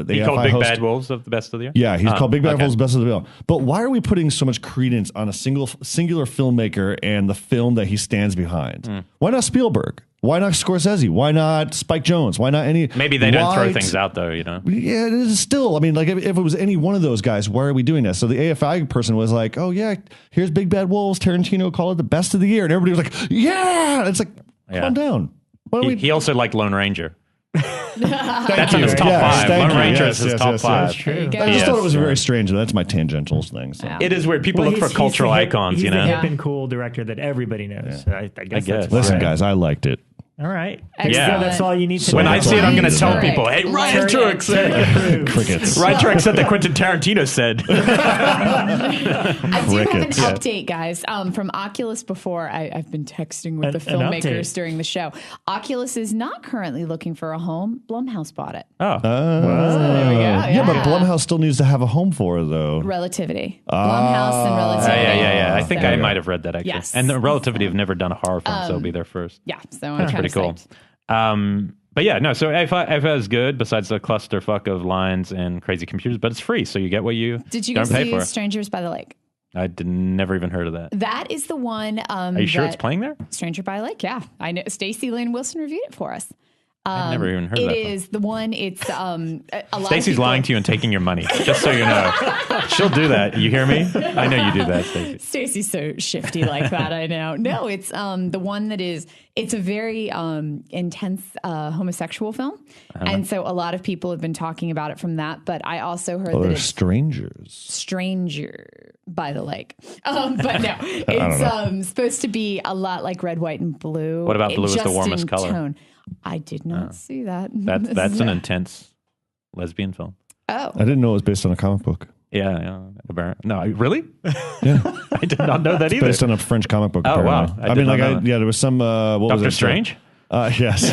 he AFI called Big host, Bad Wolves of the best of the year? Yeah, he's called Big Bad Wolves best of the year. But why are we putting so much credence on a singular filmmaker and the film that he stands behind. Why not Spielberg? Why not Scorsese? Why not Spike Jonze? Why not any? Maybe they don't throw things out though, Yeah, it is still. I mean, like if it was any one of those guys, why are we doing this? So the AFI person was like, "Oh yeah, here's Big Bad Wolves. Tarantino called it the best of the year," and everybody was like, "Yeah!" It's like, calm down. He also liked Lone Ranger. That's in his top 5. Lone Ranger is his top 5. That's true. I just thought it was very strange. That's my tangentials thing. So. It is weird. People look for cultural icons, He's the hip and cool director that everybody knows. So I guess. Listen, guys, I liked it. All right. Yeah. That's all you need to know. When I see it, I'm going to tell people, hey, Ryan Turek said. Crickets. Ryan Turek said that Quentin Tarantino said. I do have an update, guys. From Oculus before. I've been texting with the filmmakers during the show. Oculus is not currently looking for a home. Blumhouse bought it. Oh. So there we go. Yeah, but Blumhouse still needs to have a home for it, though. Relativity. Blumhouse and Relativity. Yeah. I think I might have read that, actually. Yes. And the Relativity have never done a horror film, so it'll be there first. Yeah, so I'm kind of cool. But yeah, no, so AFI is good besides the clusterfuck of lines and crazy computers, but it's free, so you get what you Did you don't guys pay for. see Strangers by the Lake? I never even heard of that. That is the one. Are you sure it's playing there? Stranger by the Lake, yeah. I know. Stacey Lynn Wilson reviewed it for us. I've never even heard of that. It is the one. It's a lot. Stacey's lying to you and taking your money, just so you know. She'll do that. You hear me? I know you do that, Stacey. Stacey's so shifty like that. I know. No, it's the one that is. It's a very intense homosexual film, and so a lot of people have been talking about it from that. But I also heard that it's Stranger by the Lake. But no, it's supposed to be a lot like Red, White, and Blue. What about blue is the warmest color? Tone. I did not see that. That's an intense lesbian film. Oh, I didn't know it was based on a comic book. Yeah. No, really? Yeah, I did not know that either. Based on a French comic book. Oh, apparently. wow. There was some. What was it? Doctor Strange? Yes.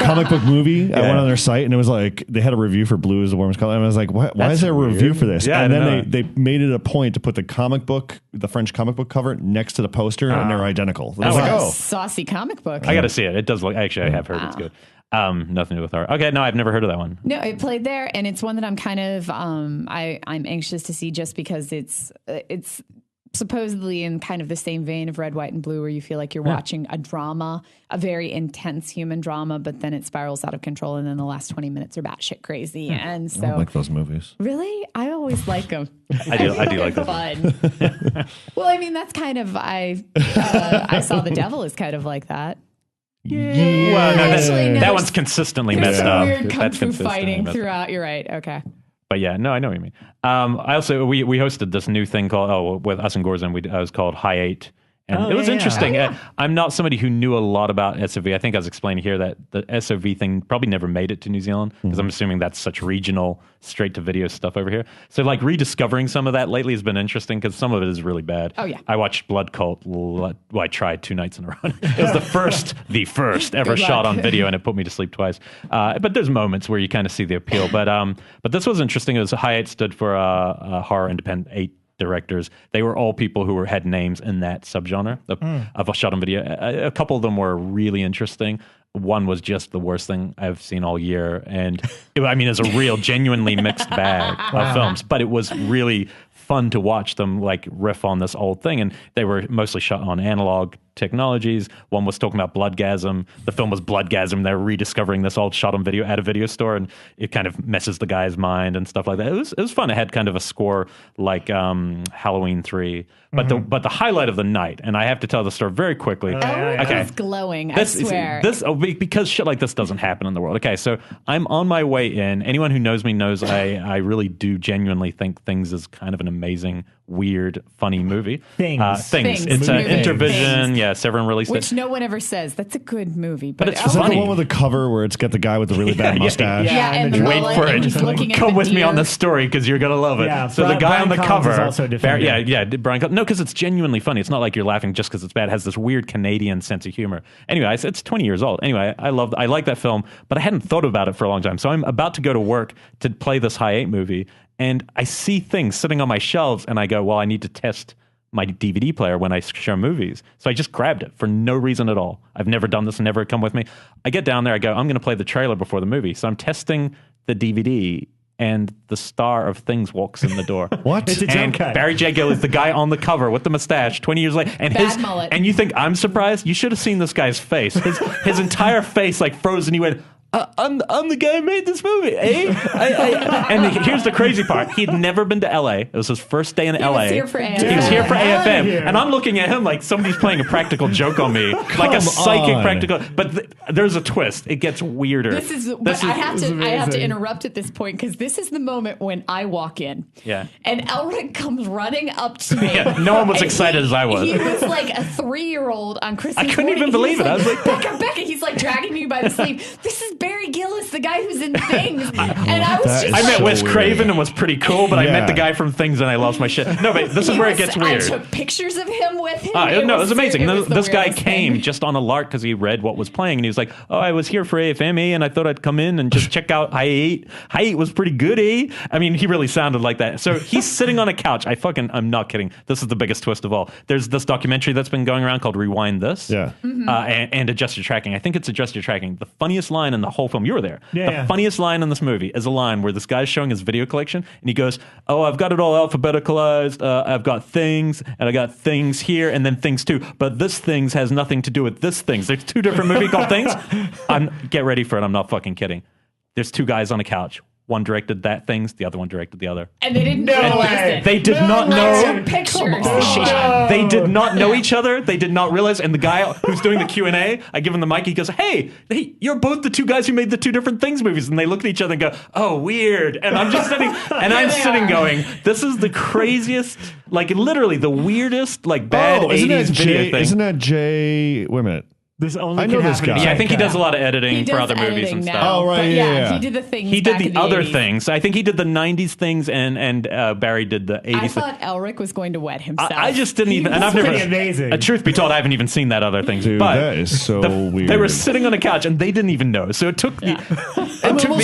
Comic book movie. I went on their site and it was like they had a review for blue is the warmest color. And I was like, why is there a review for this? Yeah, and then they made it a point to put the French comic book cover next to the poster, and they're identical. I was like, saucy comic book. I got to see it. It does look. Actually, I have heard it's good. Nothing to do with horror. Okay, no, I've never heard of that one. No, it played there, and it's one that I'm kind of I'm anxious to see just because it's supposedly in kind of the same vein of Red, White, and Blue, where you feel like you're watching a drama, a very intense human drama, but then it spirals out of control, and then the last 20 minits are batshit crazy. And so, I like those movies. Really, I always like them. I do like them. Fun. Well, I mean, that's kind of I Saw the Devil is kind of like that. Yeah. Well, no, that one's consistently messed up. Weird kung fu fighting throughout. You're right. Okay. But yeah, no, I know what you mean. I also we hosted this new thing called with us and Gorzan. It was called High 8. And it was interesting. I'm not somebody who knew a lot about SOV. I think I was explaining here that the SOV thing probably never made it to New Zealand because I'm assuming that's such regional, straight-to-video stuff over here. So like rediscovering some of that lately has been interesting because some of it is really bad. Oh, yeah. I watched Blood Cult. I tried 2 nights in a row. It was the first ever shot on video, and it put me to sleep twice. But there's moments where you kind of see the appeal. But this was interesting. It was High 8 stood for Horror Independent 8 directors. They were all people who had names in that subgenre of a shot on video. A couple of them were really interesting. One was just the worst thing I've seen all year. And it's a real, genuinely mixed bag of films, but it was really fun to watch them like riff on this old thing. And they were mostly shot on analog technologies. One was talking about Bloodgasm. The film was Bloodgasm. They're rediscovering this old shot on video at a video store, and it kind of messes the guy's mind and stuff like that. It was fun. It had kind of a score like Halloween 3. But the highlight of the night, and I have to tell the story very quickly. Okay. It's glowing, I swear. Because shit like this doesn't happen in the world. Okay, so I'm on my way in. Anyone who knows me knows I really do genuinely think Things is kind of an amazing, weird, funny movie. Things. It's an Intervision. Yeah, Severin released Which it. no one ever says. That's a good movie. But it's Is that funny. the one with the cover where it's got the guy with the really bad mustache? Yeah, and the wait for it. Come with me on the story because you're gonna love it. Yeah, so the guy Brian on the Collins cover, is also defended. Brian. No, because it's genuinely funny. It's not like you're laughing just because it's bad. It has this weird Canadian sense of humor. Anyway, it's 20 years old. Anyway, I like that film, but I hadn't thought about it for a long time. So I'm about to go to work to play this High 8 movie, and I see things sitting on my shelves, and I go, well, I need to test my DVD player when I show movies. So I just grabbed it for no reason at all. I've never done this, never come with me. I get down there, I go, I'm going to play the trailer before the movie. So I'm testing the DVD and the star of Things walks in the door. What? It's a And jump cut. Barry J. Gill is the guy on the cover with the mustache 20 years later. And Bad mullet. and you think, I'm surprised? You should have seen this guy's face. His entire face like frozen. He went, I'm the guy who made this movie, eh? And here's the crazy part. He'd never been to LA. It was his first day in LA. was here for AFM. He was here for Get outta AFM. here. And I'm looking at him like somebody's playing a practical joke on me. like a psychic on. practical. But there's a twist. It gets weirder. I have to interrupt at this point because this is the moment when I walk in. Yeah. And Elric comes running up to me. Yeah, no one was And excited as I was. He was like a 3-year-old on Christmas I couldn't morning. even believe He it. I was like, Becca. He's like dragging me by the sleeve. This is Barry Gillis, the guy who's in Things. And I was That just is I met so Wes weird. Craven and was pretty cool, but I met Yeah. the guy from Things and I lost my shit. No, but this is where it gets weird. I took pictures of him with him. No, it was amazing. It was the This guy weirdest came thing. just on a lark because he read what was playing, and he was like, "Oh, I was here for AFM, and I thought I'd come in and just check out High 8. High 8 was pretty good, eh?" I mean, he really sounded like that. So he's sitting on a couch. I'm not kidding. This is the biggest twist of all. There's this documentary that's been going around called Rewind This, Yeah. and Adjust Your Tracking. I think it's Adjust Your Tracking. The funniest line in the whole film. You were there. Yeah, the yeah. funniest line in this movie is a line where this guy's showing his video collection, and he goes, "Oh, I've got it all alphabeticalized. I've got Things, and I got Things here, and then Things too. But this Things has nothing to do with this Things. There's two different movies called Things." Get ready for it. I'm not fucking kidding. There's two guys on a couch. One directed that Things, the other one directed the other. And they didn't No realize way. it. They did not I know. took pictures. They did not know each other. They did not realize. And the guy who's doing the Q&A, I give him the mic. He goes, hey, you're both the two guys who made the two different Things movies. And they look at each other and go, oh, weird. And I'm just sitting, and I'm sitting going, this is the craziest, like literally the weirdest, like bad 80s video thing. Isn't that Jay? Wait a minute. This only I know can this happen in guy. Yeah, I think he Japan. does a lot of editing He for does other movies editing and now. stuff. Oh, right, But yeah. he did the Things. He did back the in other 80s. Things. I think he did the 90s Things, and Barry did the 80s I things. thought Elric was going to wet himself. I just didn't even, and I've That's never. pretty amazing. Truth be told, I haven't even seen that other thing. Dude, but that is so weird. They were sitting on a couch and they didn't even know. So it took the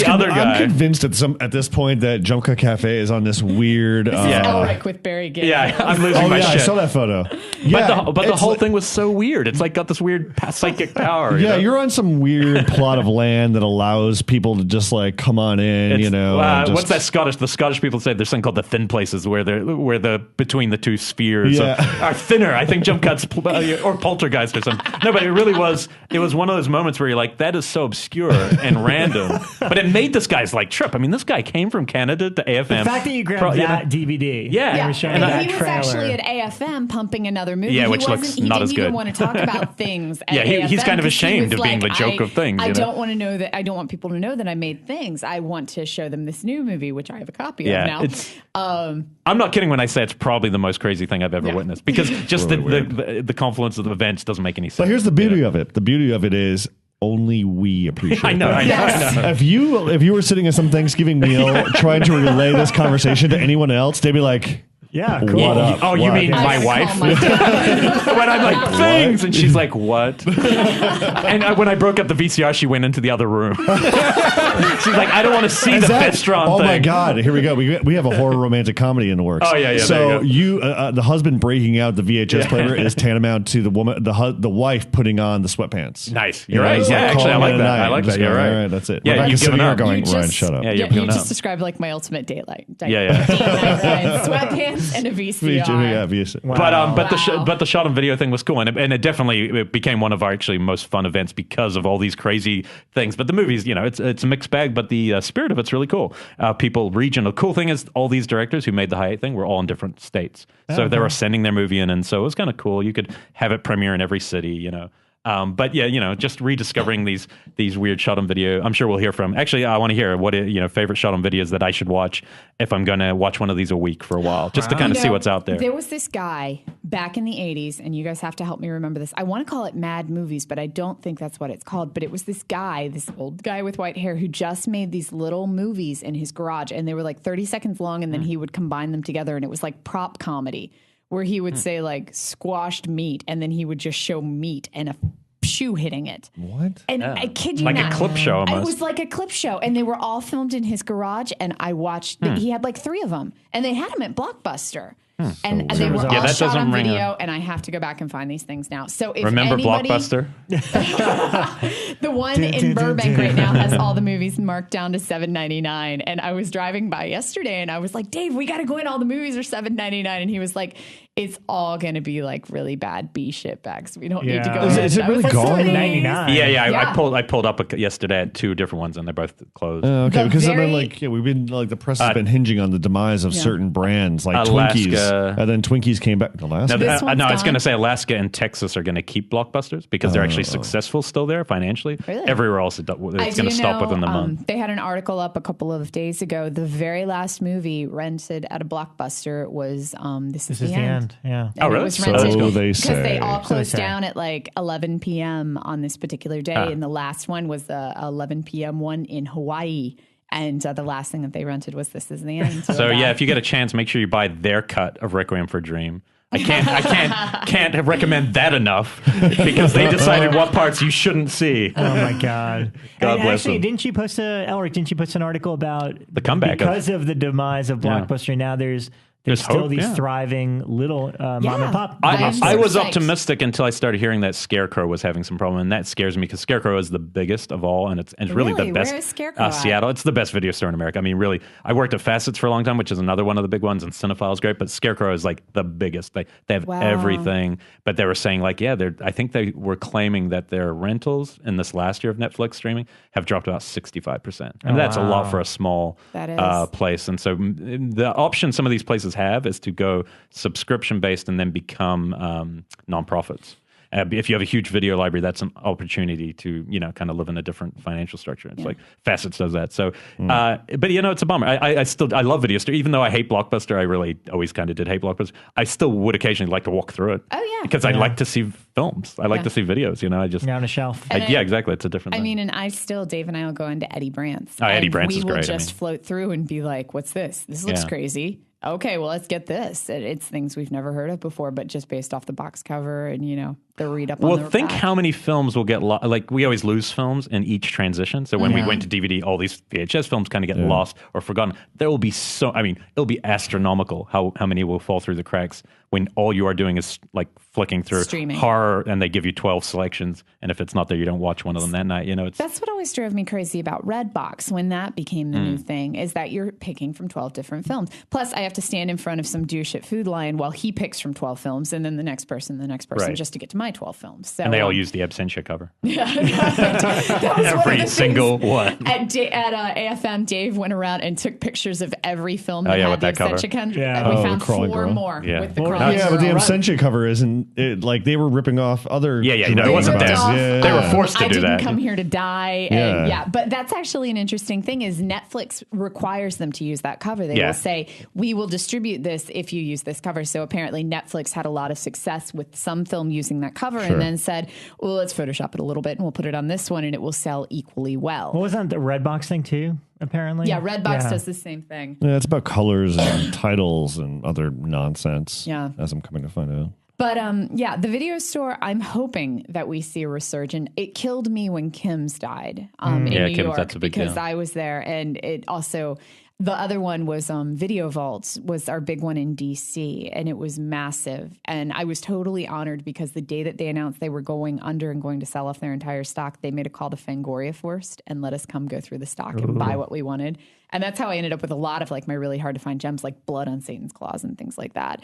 other I'm guy. convinced at this point that Jumpcut Cafe is on this weird. This is Elric with Barry Gill. Yeah, I'm losing Oh my yeah, shit. I saw that photo. Yeah, But the it's whole like- thing was so weird. It's like got this weird psychic power. Yeah, you know? you're on some weird plot of land that allows people to just like come on in, It's, you know. and just- what's that Scottish? The Scottish people say there's something called the thin places where the between the two spheres Yeah. are thinner. I think Jumpcut's or Poltergeist or something. No, but it really was. It was one of those moments where you're like, that is so obscure and random. But it made this guy's like trip. I mean, this guy came from Canada to AFM. The fact that you grabbed that DVD. Yeah. and was showing and that he was trailer. actually at AFM pumping another movie. Yeah, He which looks wasn't- not as He didn't even good. want to talk about Things. At Yeah, he's AFM kind of because he ashamed was of being the joke of Things, I you know? don't want to know that. I don't want people to know that I made Things. I want to show them this new movie, which I have a copy Yeah, of now. it's- I'm not kidding when I say it's probably the most crazy thing I've ever Yeah. witnessed because just Really the confluence of the events doesn't make any sense. But here's the beauty of it. The beauty of it is only we appreciate. I know. that. I know. If you were sitting at some Thanksgiving meal trying to relay this conversation to anyone else, they'd be like, Yeah, cool. What up? Oh, you What? mean I my call wife? my When I'm like, Things, and she's like, what? And when I broke up the VCR, she went into the other room. She's like, I don't want to see the Vestron oh thing. my God! Here we go. We have a horror romantic comedy in the works. Oh, yeah, So there you, the husband breaking out the VHS player is tantamount to the woman, the wife putting on the sweatpants. Nice. You You're know, right. it's Yeah, like actually, I calling like it a that. night. I like Just that. You're going, right. All right, that's it. Yeah, Rebecca's you've sitting given here up. going, You Ryan, just- shut up. Yeah, you're Yeah, giving you up. just described like my ultimate date Yeah. sweatpants and a VCR. Yeah, VHS. Wow. But the shot and video thing was cool, and it definitely became one of our actually most fun events because of all these crazy things. But the movies, it's a mixed bag, but the spirit of it's really cool. People regional. Cool thing is all these directors who made the High 8 thing were all in different states, so they were sending their movie in, and so it was kind of cool. You could have it premiere in every city, But yeah, just rediscovering these weird shot on video. I'm sure we'll hear from. Actually, I want to hear what favorite shot on videos that I should watch if I'm going to watch one of these a week for a while, just to kind of see what's out there. There was this guy back in the 80s, and you guys have to help me remember this. I want to call it Mad Movies, but I don't think that's what it's called. But it was this guy, this old guy with white hair, who just made these little movies in his garage, and they were like 30 seconds long, and then he would combine them together, and it was like prop comedy, where he would say like squashed meat, and then he would just show meat and a shoe hitting it. What? And I kid you like not. a clip show almost. It was like a clip show, and they were all filmed in his garage, and I watched, he had like 3 of them, and they had them at Blockbuster. And they were all shot on video, and I have to go back and find these things now. So if remember anybody, Blockbuster? the one in Burbank right now has all the movies marked down to $7.99. And I was driving by yesterday, and I was like, Dave, we got to go in. All the movies are $7.99. And he was like, it's all going to be like really bad B shit bags. We don't need to go in. Is it really gone? $7.99. Yeah. I pulled up yesterday at 2 different ones, and they're both closed. Okay, because I've been like, we've been like the press has been hinging on the demise of certain brands like Alaska. Twinkies, and then Twinkies came back. Alaska. No, I was going to say Alaska and Texas are going to keep Blockbusters because they're actually successful still there financially. Really? Everywhere else, it's going to stop within the month. They had an article up a couple of days ago. The very last movie rented at a Blockbuster was This Is the End. Yeah. And really? It was rented So they because say. they all closed down at like 11 p.m. on this particular day. And the last one was the 11 p.m. one in Hawaii. And the last thing that they rented was This Is the End. So if you get a chance, make sure you buy their cut of Requiem for a Dream. I can't recommend that enough because they decided what parts you shouldn't see. Oh my God! God bless them. Didn't you post Elric? Didn't you post an article about the comeback because of the demise of Blockbuster? Now there's still hope, these thriving little mom and pop. I was optimistic until I started hearing that Scarecrow was having some problem, and that scares me because Scarecrow is the biggest of all, and it's really the best. Where is Scarecrow at? Seattle. It's the best video store in America. I mean, really, I worked at Facets for a long time, which is another one of the big ones, and Cinephile's great, but Scarecrow is like the biggest. They have everything, but they were saying like, I think they were claiming that their rentals in this last year of Netflix streaming have dropped about 65%. And that's a lot for a small place. And so the option some of these places have is to go subscription based and then become nonprofits. If you have a huge video library, that's an opportunity to, kind of live in a different financial structure. It's like Facets does that. So, but it's a bummer. I love video store, even though I hate Blockbuster. I really always kind of did hate Blockbuster. I still would occasionally like to walk through it. Oh yeah, because I like to see films. I like to see videos. I just on a shelf. Exactly. It's a different. I mean, and Dave and I will go into Eddie Brandt's. Oh, Eddie Brandt's is great. We will just float through and be like, "What's this? This looks crazy." Okay, well, let's get this. It's things we've never heard of before, but just based off the box cover and, the read up on the think back. how many films will get like we always lose films in each transition. So when we went to DVD, all these VHS films kind of get lost or forgotten. There will be it'll be astronomical how many will fall through the cracks when all you are doing is like flicking through streaming horror and they give you 12 selections. And if it's not there, you don't watch one of them that night. That's what always drove me crazy about Redbox when that became the new thing, is that you're picking from 12 different films. Plus, I have to stand in front of some douche at Food Lion while he picks from 12 films, and then the next person, just to get to my 12 films. So, and they all use the Absentia cover. That was every single one. At AFM, Dave went around and took pictures of every film that with had the that cover. Absentia cover. Yeah. We found Crawling 4 Girl. more with the Crawling Yeah, but the Girl. Absentia cover isn't it, like they were ripping off other. It wasn't ripped them. off, They were forced to do that. I didn't come here to die. And but that's actually an interesting thing is Netflix requires them to use that cover. They will say, we will distribute this if you use this cover. So apparently Netflix had a lot of success with some film using that cover and then said, well, let's Photoshop it a little bit and we'll put it on this one and it will sell equally well. Well, wasn't that the Redbox thing too, apparently? Yeah, Redbox does the same thing. Yeah, it's about colors and titles and other nonsense. Yeah. As I'm coming to find out. But the video store, I'm hoping that we see a resurgence. It killed me when Kim's died in New York, that's a big because deal. I was there, and it also. The other one was Video Vault was our big one in DC, and it was massive. And I was totally honored because the day that they announced they were going under and going to sell off their entire stock, they made a call to Fangoria first and let us come go through the stock and buy what we wanted. And that's how I ended up with a lot of like my really hard to find gems like Blood on Satan's Claws and things like that.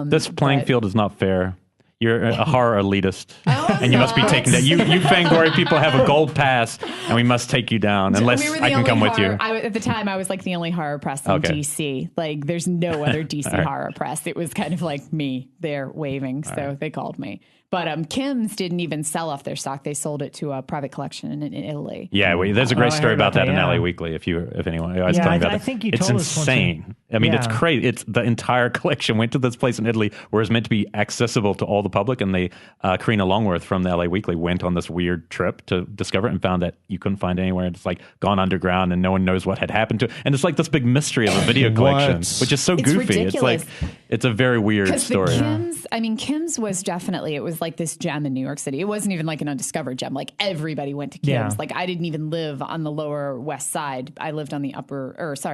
This playing field is not fair. You're a horror elitist, and you must be taken down. You Fangoria people have a gold pass, and we must take you down unless I can come with you. At the time, I was like the only horror press in DC. Like, there's no other DC horror press. It was kind of like me there waving, so they called me. But Kim's didn't even sell off their stock. They sold it to a private collection in Italy. Yeah, there's a great story about that in LA Weekly. If anyone, I was telling you about I it. think you it's told us insane. I mean, it's crazy. It's the entire collection went to this place in Italy where it's meant to be accessible to all the public, and they Karina Longworth from the LA Weekly went on this weird trip to discover it and found that you couldn't find it anywhere. It's like gone underground, and no one knows what had happened to it. And it's like this big mystery of a video collection, which is so goofy. Ridiculous. It's like. It's a very weird story. Kim's was definitely, it was like this gem in New York City. It wasn't even like an undiscovered gem. Like everybody went to Kim's. Yeah. Like I didn't even live on the Lower West Side. I lived on the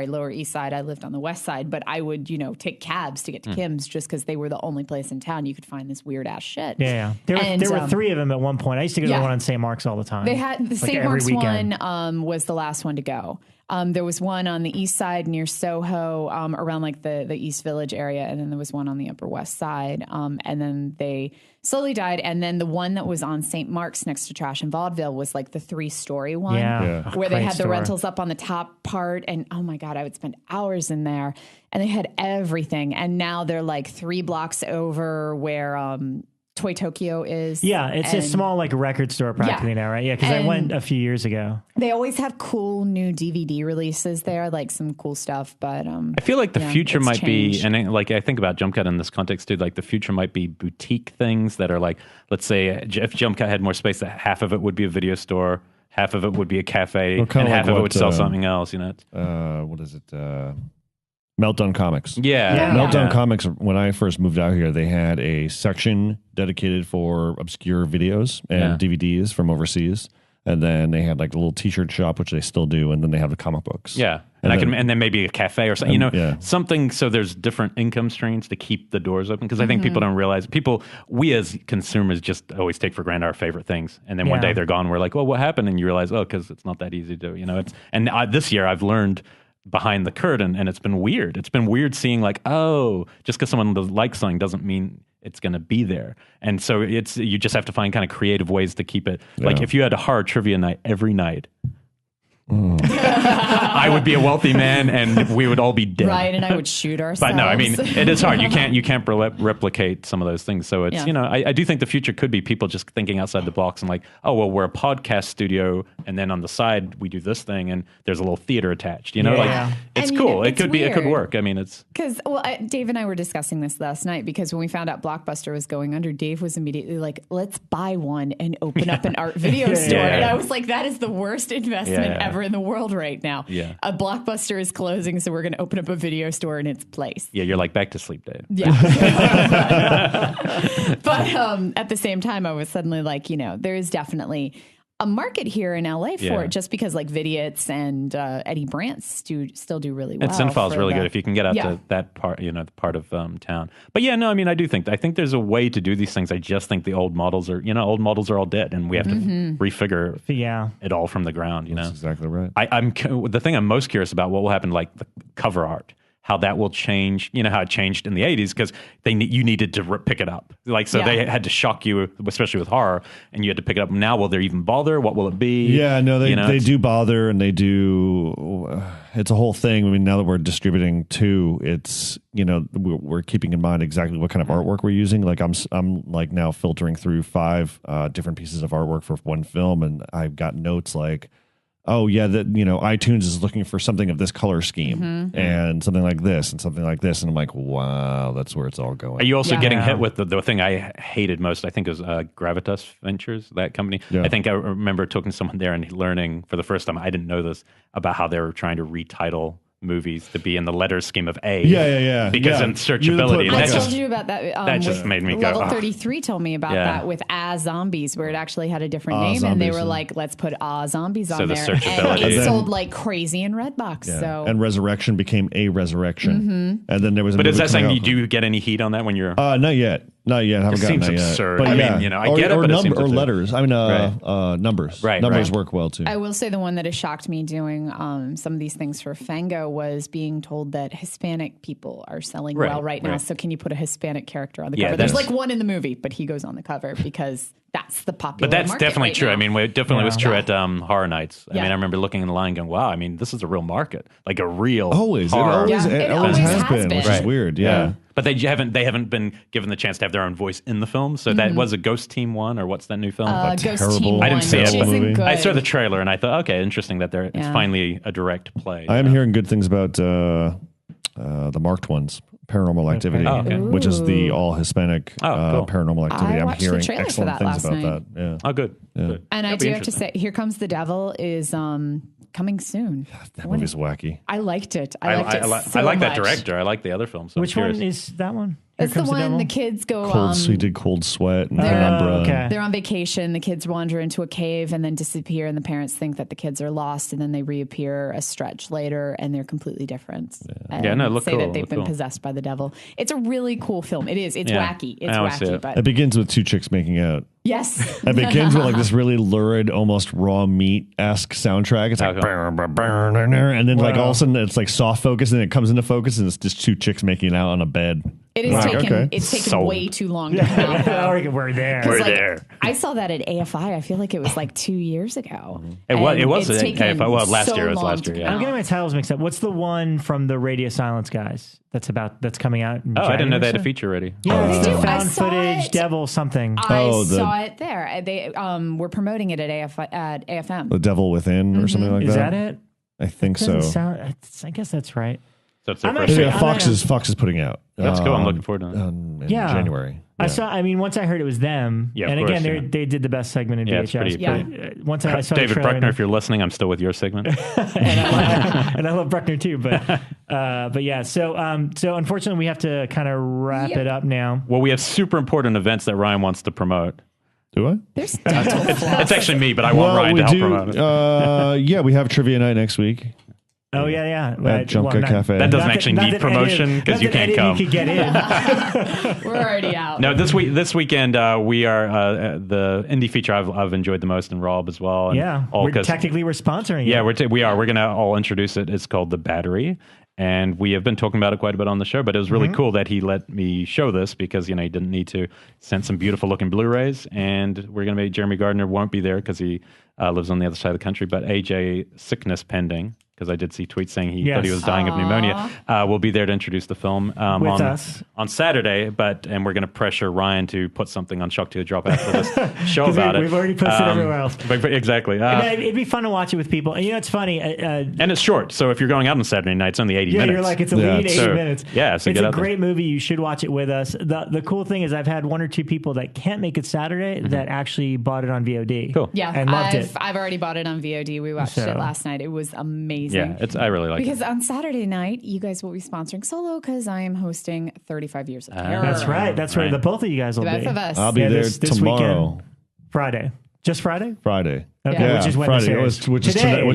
Lower East Side. I lived on the West Side, but I would, take cabs to get to Kim's just because they were the only place in town you could find this weird ass shit. Yeah. There were 3 of them at one point. I used to go to the one on St. Mark's all the time. They had the St. Mark's one was the last one to go. There was one on the east side near Soho, around like the East Village area, and then there was one on the Upper West Side, and then they slowly died. And then the one that was on St. Mark's next to Trash and Vaudeville was like the 3-story one, where they had the rentals up on the top part, and oh my God, I would spend hours in there, and they had everything. And now they're like 3 blocks over where Toy Tokyo is. Yeah, it's a small like record store practically now, right? Yeah, because I went a few years ago. They always have cool new DVD releases there, like some cool stuff. But I feel like the future might be, and like I think about Jumpcut in this context too, like the future might be boutique things that are like, let's say if Jumpcut had more space, that half of it would be a video store, half of it would be a cafe, and half of it would sell something else, What is it? Meltdown Comics. Yeah. Meltdown Comics, when I first moved out here, they had a section dedicated for obscure videos and DVDs from overseas. And then they had like a little t-shirt shop, which they still do. And then they have the comic books. Yeah. And then maybe a cafe or something, something so there's different income streams to keep the doors open. Because I think people don't realize, we as consumers just always take for granted our favorite things. And then one day they're gone. We're like, well, what happened? And you realize, because it's not that easy to do, And this year I've learned behind the curtain, and it's been weird. It's been weird seeing like, just because someone likes something doesn't mean it's going to be there. And so you just have to find kind of creative ways to keep it. Yeah. Like if you had a horror trivia night every night, I would be a wealthy man and we would all be dead. Right, and I would shoot ourselves. But no, I mean, it is hard. You can't replicate some of those things. So it's, I do think the future could be people just thinking outside the box and like, we're a podcast studio, and then on the side we do this thing and there's a little theater attached, Like it's cool. It could work. I mean, it's... Because, Dave and I were discussing this last night because when we found out Blockbuster was going under, Dave was immediately like, let's buy one and open up an art video store. And I was like, that is the worst investment ever in the world right now. Yeah. A Blockbuster is closing, so we're going to open up a video store in its place. Yeah, you're like back to sleep, Dave. Yeah. But at the same time, I was suddenly like, there is definitely a market here in LA for it, just because like Vidiot's and Eddie Brandt's still do really well. And Cinephile's really good if you can get out to that part, the part of town. But I think there's a way to do these things. I just think the old models are all dead, and we have to refigure it all from the ground. That's exactly right. The thing I'm most curious about, what will happen, like the cover art, how that will change, how it changed in the 80s, because you needed to pick it up. They had to shock you, especially with horror, and you had to pick it up. Now, will they even bother? What will it be? Yeah, no, they do bother, and they do. It's a whole thing. I mean, now that we're distributing too, it's, we're keeping in mind exactly what kind of artwork we're using. Like I'm like now filtering through 5 different pieces of artwork for one film, and I've got notes like, iTunes is looking for something of this color scheme and something like this and something like this. And I'm like, wow, that's where it's all going. Are you also getting hit with the thing I hated most? I think it was Gravitas Ventures, that company. Yeah. I think I remember talking to someone there and learning for the first time, I didn't know this, about how they were trying to retitle movies to be in the letter scheme of A. Yeah. Because in searchability. I told you about that. That just made me go. Level 33 told me about that with Zombies, where it actually had a different name, and they were like, let's put Zombies on there. Searchability. And it sold like crazy in Redbox. Yeah. So. And Resurrection became A Resurrection. And then there was. But is that saying you do get any heat on that when you're? Not yet. Not yet. Haven't gotten that yet. Absurd. But I get it, but it seems or letters. I mean, right. Numbers. Right. Numbers work well too. I will say the one that has shocked me doing some of these things for Fango was being told that Hispanic people are selling well right now. So can you put a Hispanic character on the cover? There's like one in the movie, but he goes on the cover because that's the popular. But that's market definitely true. Now. I mean, it definitely was true at Horror Nights. I mean, I remember looking in the line going, wow, I mean, this is a real market, like a real always. horror. It always has been, which is weird. Yeah. But they haven't been given the chance to have their own voice in the film. So that was a Ghost Team 1, or what's that new film? Ghost Team 1. I didn't see it. Movie. I saw the trailer and I thought, okay, interesting that it's finally a direct play. I am hearing good things about the marked ones, Paranormal Activity, which is the all Hispanic cool. Paranormal Activity. I'm hearing excellent things about night. that. Yeah. Oh, good. And I do have to say, Here Comes the Devil is coming soon. That movie's wacky. I liked it. I liked it so I like much. that director. I like the other films. So Which one is that one? It's the one the kids go he did Cold Sweat and Penumbra. Okay. They're on vacation. The kids wander into a cave and then disappear, and the parents think that the kids are lost, and then they reappear a stretch later, and they're completely different. And look say cool. that they've been possessed by the devil. It's a really cool film. It is. It's wacky. It's wacky. But it begins with two chicks making out. yes. It begins with like this really lurid, almost raw meat-esque soundtrack. It's like, and then like all of a sudden it's like soft focus, and it comes into focus, and it's just two chicks making out on a bed. It is It's taken way too long to come out. We're there. We're there. I saw that at AFI. I feel like it was like 2 years ago. It was it's at taken AFI. Well, last so year. It was long last to year. come Yeah. I'm getting my titles mixed up. What's the one from the Radio Silence guys that's coming out in I didn't know they had a January? feature ready. Yeah, They it's do. the I found saw footage it. devil something. I saw it there. They were promoting it at AFM. The Devil Within or something like Is that. that it? I think so. Doesn't sound- I guess that's right. So it's their I'm first actually- year. Fox is putting out. That's cool. I'm looking forward to it. In Yeah. January. I mean, once I heard it was them, Yeah, of and course, again, they did the best segment in Yeah, it's VHS. pretty- But, once I saw the David trailer, Bruckner, if you're listening, I'm still with your segment. and I love Bruckner too, but yeah. So unfortunately, we have to kind of wrap it up now. Well, we have super important events that Ryan wants to promote. Do I? There's dental floss. It's actually me, but I want Ryan to help promote it. Yeah, we have trivia night next week. Oh yeah. At Jumpcut Cafe. That doesn't actually need promotion because you can't come. You could get in. We're already out. No, this weekend we are the indie feature I've enjoyed the most in Rob as well. And Yeah, we're sponsoring it. Yeah, we are. We're gonna all introduce it. It's called The Battery. And we have been talking about it quite a bit on the show, but it was really cool that he let me show this because, he didn't need to. Send some beautiful looking Blu-rays, and we're going to be, Jeremy Gardner won't be there because he lives on the other side of the country, but AJ, sickness pending, because I did see tweets saying he thought he was dying of pneumonia, will be there to introduce the film with us on Saturday, and we're going to pressure Ryan to put something on Shock to the Drop after this show about it. We've already posted everywhere else. Exactly. It'd be fun to watch it with people. And it's funny. And it's short, so if you're going out on Saturday night, it's only 80 minutes. Yeah, you're like, it's a lead 80 minutes. Yeah, so it's get a out great movie. You should watch it with us. The cool thing is I've had one or two people that can't make it Saturday that actually bought it on VOD. Cool. Yeah, and loved it. I've already bought it on VOD. We watched it last night. It was amazing. Yeah, I really like it. Because on Saturday night, you guys will be sponsoring Solo because I am hosting 35 Years of Terror. That's right. That's right. The both of you guys will Both be. of us. I'll be there this tomorrow. weekend. Friday. Just Friday? Friday. Okay, Yeah. which is when Friday. this airs. Which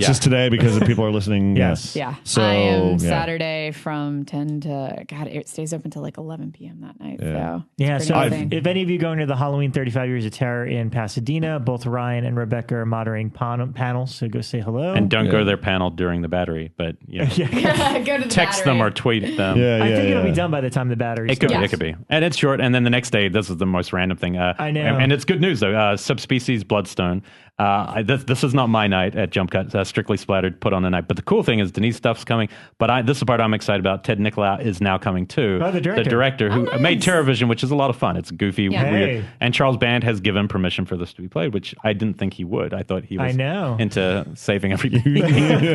is today because the people are listening. Yes. Yeah. So, I am yeah. Saturday from 10 to, it stays open till like 11 p.m. that night. So, Yeah, it's so pretty insane. if any of you going to the Halloween 35 Years of Terror in Pasadena, both Ryan and Rebekah are moderating panels, so go say hello. And don't go to their panel during the battery, but Go to the text battery. them or tweet them. Yeah, I think it'll be done by the time the battery's It could done. be, it could be. And it's short. And then the next day, this is the most random thing. I know. And it's good news, though. Subspecies Bloodstone. This is not my night at Jumpcut. Strictly Splattered, put on a night. But the cool thing is Denise Duff's coming. But this is the part I'm excited about. Ted Nicolau is now coming too. Oh, the director. who nice. made TerrorVision, which is a lot of fun. It's goofy, Yeah. weird. Hey. And Charles Band has given permission for this to be played, which I didn't think he would. I thought he was into saving everything.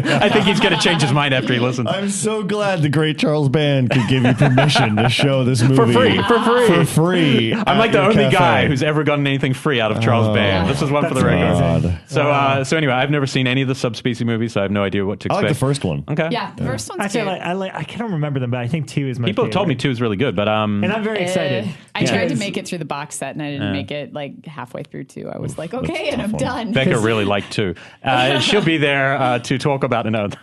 I think he's going to change his mind after he listens. I'm so glad the great Charles Band could give you permission to show this movie For free. I'm like the only cafe. guy who's ever gotten anything free out of Charles Band. This is one for the record. God. So anyway, I've never seen any of the Subspecies movies, so I have no idea what to I expect. like the first one. Okay. Yeah, the first one's Actually, good. I can't remember them, but I think 2 is my People favorite. told me 2 is really good, but And I'm very excited. I tried to make it through the box set and I didn't make it like halfway through 2. I was like, okay, and I'm done. Becca really liked 2. She'll be there to talk about another.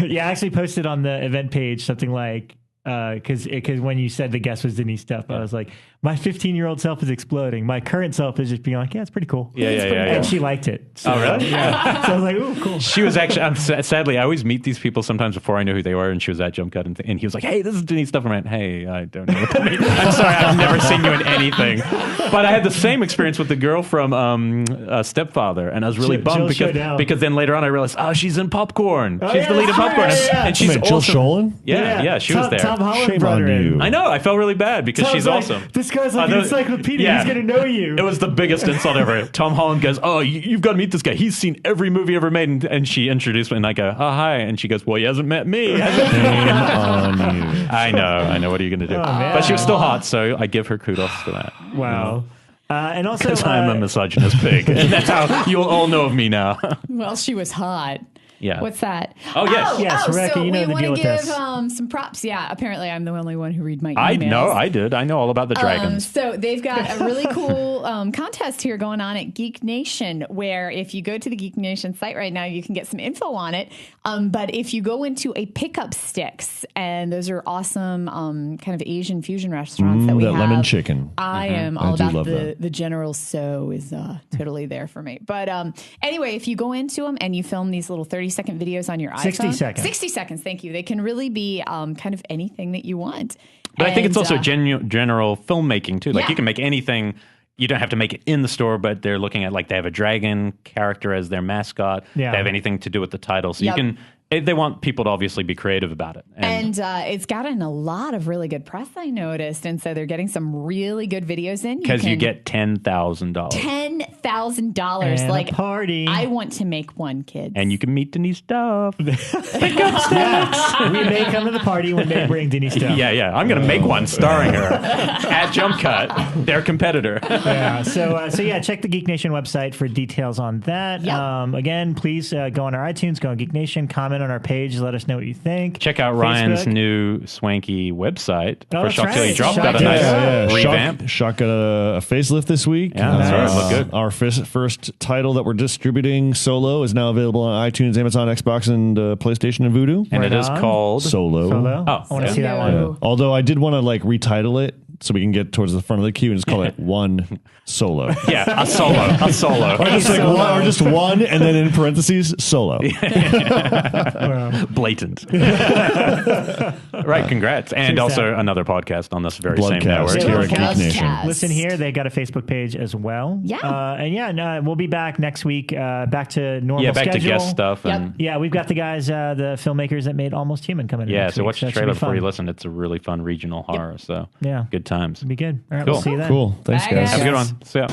Yeah, I actually posted on the event page something like, because when you said the guest was Denise Duff, I was like, my 15-year-old self is exploding. My current self is just being like, yeah, it's pretty cool. Yeah. And she liked it. So, Oh, really? Yeah. So I was like, ooh, cool. She was actually, sadly, I always meet these people sometimes before I know who they are, and she was at Jumpcut, and he was like, hey, this is Denise Duff. I went, hey, I don't know what that means. I'm sorry, I've never seen you in anything. But I had the same experience with the girl from Stepfather, and I was really bummed because then later on I realized, she's in Popcorn. She's the lead in Popcorn. And she's Jill awesome. Sholin? Yeah, she was there. Tom Holland Shame brought on her in. you. I know, I felt really bad because Tom's she's like, awesome. This guy's like an encyclopedia. He's going to know you. It was the biggest insult ever. Tom Holland goes, you've got to meet this guy. He's seen every movie ever made. And she introduced me, and I go, hi. And she goes, well, he hasn't met me. Shame on you. I know. What are you going to do? But she was still hot, so I give her kudos for that. Wow. And also, Because I'm a misogynist pig. And that's how you'll all know of me now. Well, she was hot. Yeah. What's that? Oh, yes. Yes, Rebekah, so you know we the deal want with to give this. some props. Yeah, apparently I'm the only one who read my emails. I know, I did. I know all about the dragons. So they've got a really cool contest here going on at GeekNation, where if you go to the GeekNation site right now, you can get some info on it. But if you go into a Pickup Sticks, and those are awesome kind of Asian fusion restaurants that we have. Lemon chicken. I am all about the General So is totally there for me. But anyway, if you go into them and you film these little 30-second videos on your iPhone. 60 seconds. 60 seconds, thank you. They can really be kind of anything that you want. But I think it's also general filmmaking, too. Like, you can make anything. You don't have to make it in the store, but they're looking at, like, they have a dragon character as their mascot. Yeah. They have anything to do with the title. So you can... They want people to obviously be creative about it. And it's gotten a lot of really good press, I noticed. And so they're getting some really good videos in. Because you get $10,000. $10,000. Like, a party. I want to make one, kids. And you can meet Denise Duff. We may come to the party when they bring Denise down. Yeah. I'm going to make one starring her at Jumpcut, their competitor. Yeah. So check the Geek Nation website for details on that. Yep. Again, please go on our iTunes, go on Geek Nation, comment on our page, let us know what you think. Check out Ryan's new swanky website for that's Shock right. Till You Drop. Shock Got a nice revamp. Shock got a facelift this week. Yeah, that's right. Look good. Our first title that we're distributing solo is now available on iTunes, Amazon, Xbox, and PlayStation and Voodoo. And Right it is on. called Solo. Solo. Oh, I want to see that one. Yeah. Although I did want to retitle it so we can get towards the front of the queue and just call it One Solo. Yeah, a solo. Or just one, and then in parentheses, solo. Blatant. Right, congrats. And also another podcast on this very same network. Bloodcast here at Bloodcast. GeekNation. Listen here, they got a Facebook page as well. Yeah. We'll be back next week, back to normal Yeah, back schedule. to guest stuff. Yep. And Yeah, we've got the guys, the filmmakers that made Almost Human coming in. yeah, next so week, watch the that should trailer be before you fun. listen. It's a really fun regional horror. So Yeah. good times. It'll be good. All right, Cool. we'll see you then. Cool. Thanks, Bye, guys. guys. Have a good one. See ya.